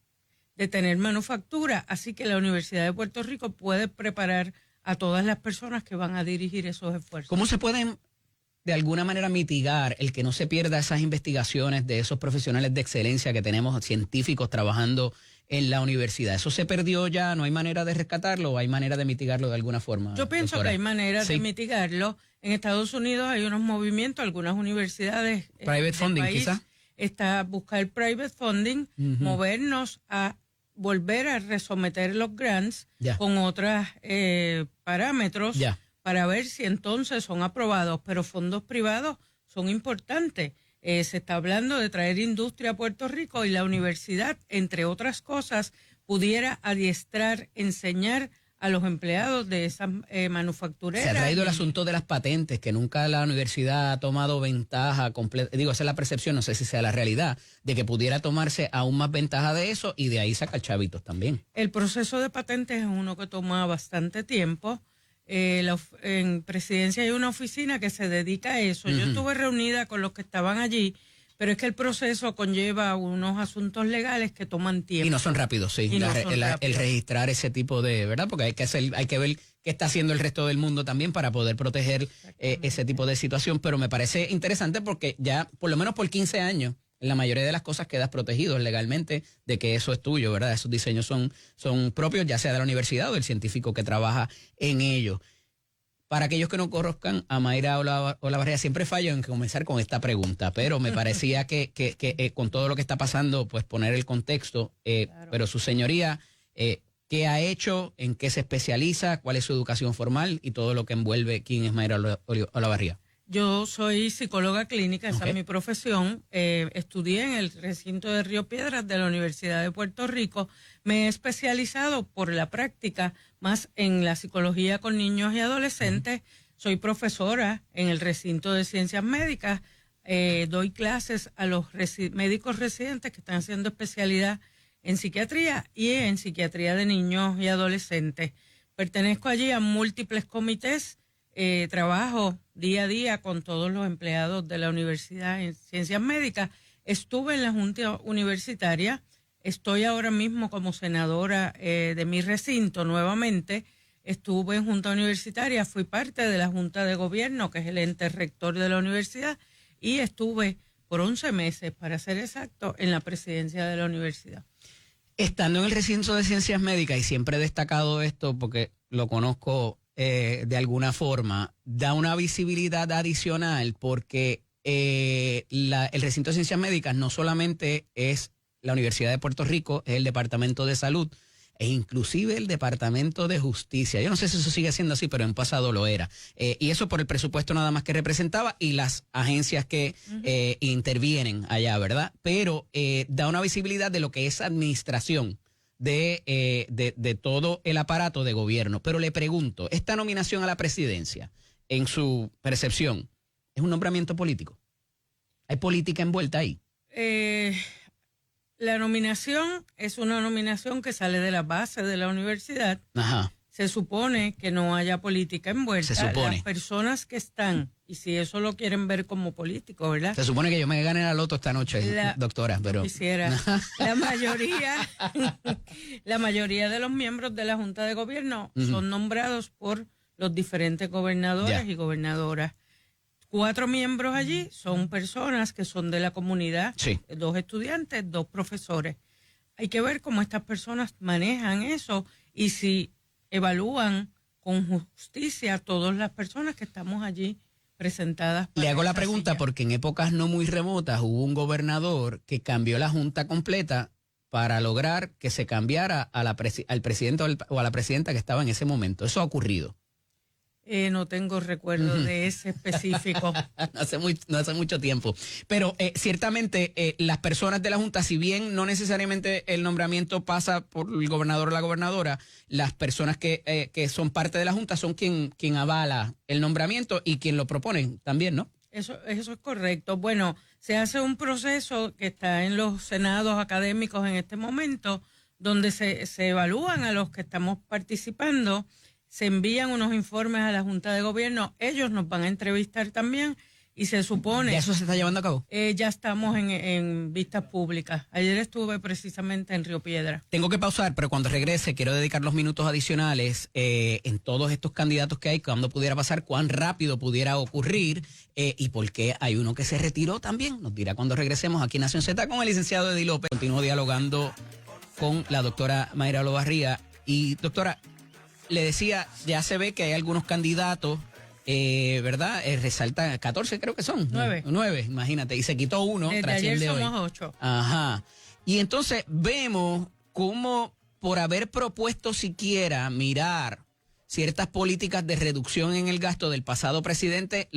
de tener manufactura. Así que la Universidad de Puerto Rico puede preparar a todas las personas que van a dirigir esos esfuerzos. ¿Cómo se pueden de alguna manera mitigar el que no se pierda esas investigaciones de esos profesionales de excelencia que tenemos, científicos trabajando en la universidad? ¿Eso se perdió ya? ¿No hay manera de rescatarlo o hay manera de mitigarlo de alguna forma? Yo pienso, doctora, que hay manera de mitigarlo. En Estados Unidos hay unos movimientos, algunas universidades private funding, país, quizás está buscar private funding, movernos a volver a resometer los grants con otros parámetros para ver si entonces son aprobados. Pero fondos privados son importantes. Se está hablando de traer industria a Puerto Rico y la universidad, entre otras cosas, pudiera adiestrar, enseñar a los empleados de esas manufactureras. Se ha traído el asunto de las patentes, que nunca la universidad ha tomado ventaja completa. Digo, esa es la percepción, no sé si sea la realidad, de que pudiera tomarse aún más ventaja de eso y de ahí sacar chavitos también. El proceso de patentes es uno que toma bastante tiempo. En Presidencia hay una oficina que se dedica a eso. Yo estuve reunida con los que estaban allí, pero es que el proceso conlleva unos asuntos legales que toman tiempo. Y no son rápidos, sí. El registrar ese tipo de, ¿verdad? Porque hay que ver qué está haciendo el resto del mundo también para poder proteger ese tipo de situación. Pero me parece interesante porque ya, por lo menos por 15 años, en la mayoría de las cosas quedas protegido legalmente de que eso es tuyo, ¿verdad? Esos diseños son propios, ya sea de la universidad o del científico que trabaja en ellos. Para aquellos que no conozcan a Mayra Olavarría, siempre fallo en comenzar con esta pregunta, pero me parecía que con todo lo que está pasando, pues poner el contexto. Pero su señoría, ¿qué ha hecho? ¿En qué se especializa? ¿Cuál es su educación formal? Y todo lo que envuelve quién es Mayra Olavarría. Yo soy psicóloga clínica, esa es mi profesión. Estudié en el recinto de Río Piedras de la Universidad de Puerto Rico. Me he especializado por la práctica más en la psicología con niños y adolescentes. Soy profesora en el recinto de ciencias médicas. Doy clases a los médicos residentes que están haciendo especialidad en psiquiatría y en psiquiatría de niños y adolescentes. Pertenezco allí a múltiples comités. Trabajo día a día con todos los empleados de la universidad en ciencias médicas. Estuve en la Junta Universitaria, estoy ahora mismo como senadora de mi recinto nuevamente. Estuve en Junta Universitaria, fui parte de la Junta de Gobierno, que es el ente rector de la universidad, y estuve por 11 meses, para ser exacto, en la presidencia de la universidad. Estando en el recinto de ciencias médicas, y siempre he destacado esto porque lo conozco de alguna forma, da una visibilidad adicional porque el recinto de ciencias médicas no solamente es la Universidad de Puerto Rico, es el Departamento de Salud e inclusive el Departamento de Justicia. Yo no sé si eso sigue siendo así, pero en pasado lo era. Y eso por el presupuesto nada más que representaba y las agencias que intervienen allá, ¿verdad? Pero da una visibilidad de lo que es administración de todo el aparato de gobierno. Pero le pregunto, ¿esta nominación a la presidencia, en su percepción, es un nombramiento político? ¿Hay política envuelta ahí? La nominación es una nominación que sale de la base de la universidad. Ajá. Se supone que no haya política envuelta. Se supone. Las personas que están, y si eso lo quieren ver como político, ¿verdad? Se supone que yo me gane la loto esta noche, doctora, pero... Quisiera. La mayoría de los miembros de la Junta de Gobierno son nombrados por los diferentes gobernadores Ya. y gobernadoras. 4 miembros allí son personas que son de la comunidad, Sí. 2 estudiantes, 2 profesores. Hay que ver cómo estas personas manejan eso y si evalúan con justicia a todas las personas que estamos allí presentadas. Le hago la esa pregunta silla. porque en épocas no muy remotas hubo un gobernador que cambió la junta completa para lograr que se cambiara al presidente o a la presidenta que estaba en ese momento. Eso ha ocurrido. No tengo recuerdo de ese específico. No hace mucho tiempo. Pero ciertamente las personas de la Junta, si bien no necesariamente el nombramiento pasa por el gobernador o la gobernadora, las personas que son parte de la Junta son quien avala el nombramiento y quien lo propone también, ¿no? Eso es correcto. Bueno, se hace un proceso que está en los senados académicos en este momento, donde se evalúan a los que estamos participando, se envían unos informes a la Junta de Gobierno, ellos nos van a entrevistar también y se supone... ¿Ya eso se está llevando a cabo? Ya estamos en vistas públicas. Ayer estuve precisamente en Río Piedra. Tengo que pausar, pero cuando regrese quiero dedicar los minutos adicionales en todos estos candidatos que hay, cuándo pudiera pasar, cuán rápido pudiera ocurrir y por qué hay uno que se retiró también. Nos dirá cuando regresemos aquí en Nación Z con el licenciado Eddie López. Continúo dialogando con la doctora Mayra Olavarría. Y doctora, le decía, ya se ve que hay algunos candidatos, ¿verdad? Resaltan 14, creo que son. 9, imagínate. Y se quitó uno. Desde ayer trasciende somos hoy. 8. Ajá. Y entonces vemos cómo por haber propuesto siquiera mirar ciertas políticas de reducción en el gasto del pasado presidente,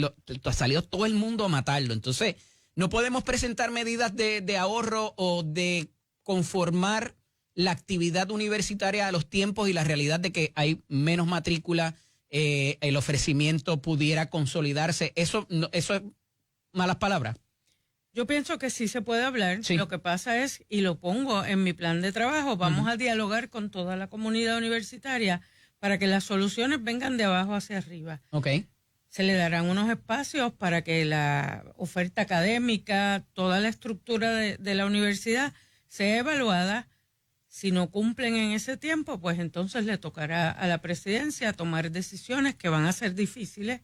salió todo el mundo a matarlo. Entonces, no podemos presentar medidas de ahorro o de conformar la actividad universitaria a los tiempos y la realidad de que hay menos matrícula, el ofrecimiento pudiera consolidarse. Eso es malas palabras. Yo pienso que sí se puede hablar. Sí. Lo que pasa es, y lo pongo en mi plan de trabajo, vamos a dialogar con toda la comunidad universitaria para que las soluciones vengan de abajo hacia arriba. Ok. Se le darán unos espacios para que la oferta académica, toda la estructura de la universidad sea evaluada. Si no cumplen en ese tiempo, pues entonces le tocará a la presidencia tomar decisiones que van a ser difíciles,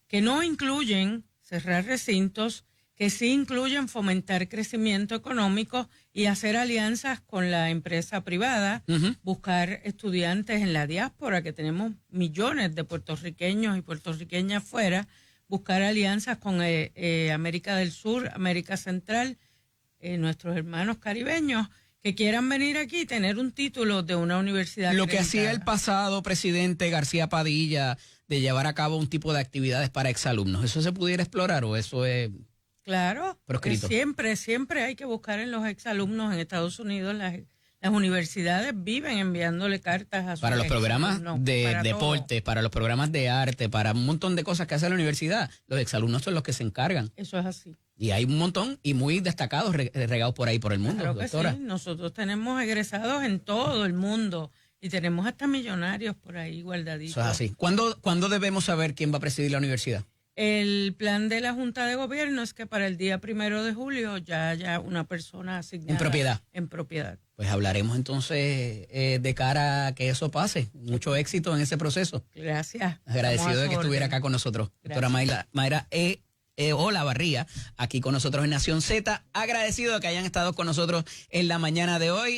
que no incluyen cerrar recintos, que sí incluyen fomentar crecimiento económico y hacer alianzas con la empresa privada, buscar estudiantes en la diáspora, que tenemos millones de puertorriqueños y puertorriqueñas fuera, buscar alianzas con América del Sur, América Central, nuestros hermanos caribeños, que quieran venir aquí y tener un título de una universidad Lo que acreditada. hacía el pasado presidente García Padilla de llevar a cabo un tipo de actividades para exalumnos, ¿eso se pudiera explorar o eso es Claro, proscrito? siempre hay que buscar en los exalumnos en Estados Unidos. Las universidades viven enviándole cartas a sus Para los programas exalumnos, de para deporte, todo. para los programas de arte, para un montón de cosas que hace la universidad, los exalumnos son los que se encargan. Eso es así. Y hay un montón y muy destacados regados por ahí por el mundo, Claro que doctora. sí. Nosotros tenemos egresados en todo el mundo y tenemos hasta millonarios por ahí guardaditos. Eso es así. ¿Cuándo debemos saber quién va a presidir la universidad? El plan de la Junta de Gobierno es que para el día 1 de julio ya haya una persona asignada. En propiedad. En propiedad. Pues hablaremos entonces de cara a que eso pase. Mucho éxito en ese proceso. Gracias. Agradecido Estamos a de que su estuviera orden. acá con nosotros. Gracias. Doctora Mayra Olavarría, aquí con nosotros en Nación Z. Agradecido de que hayan estado con nosotros en la mañana de hoy.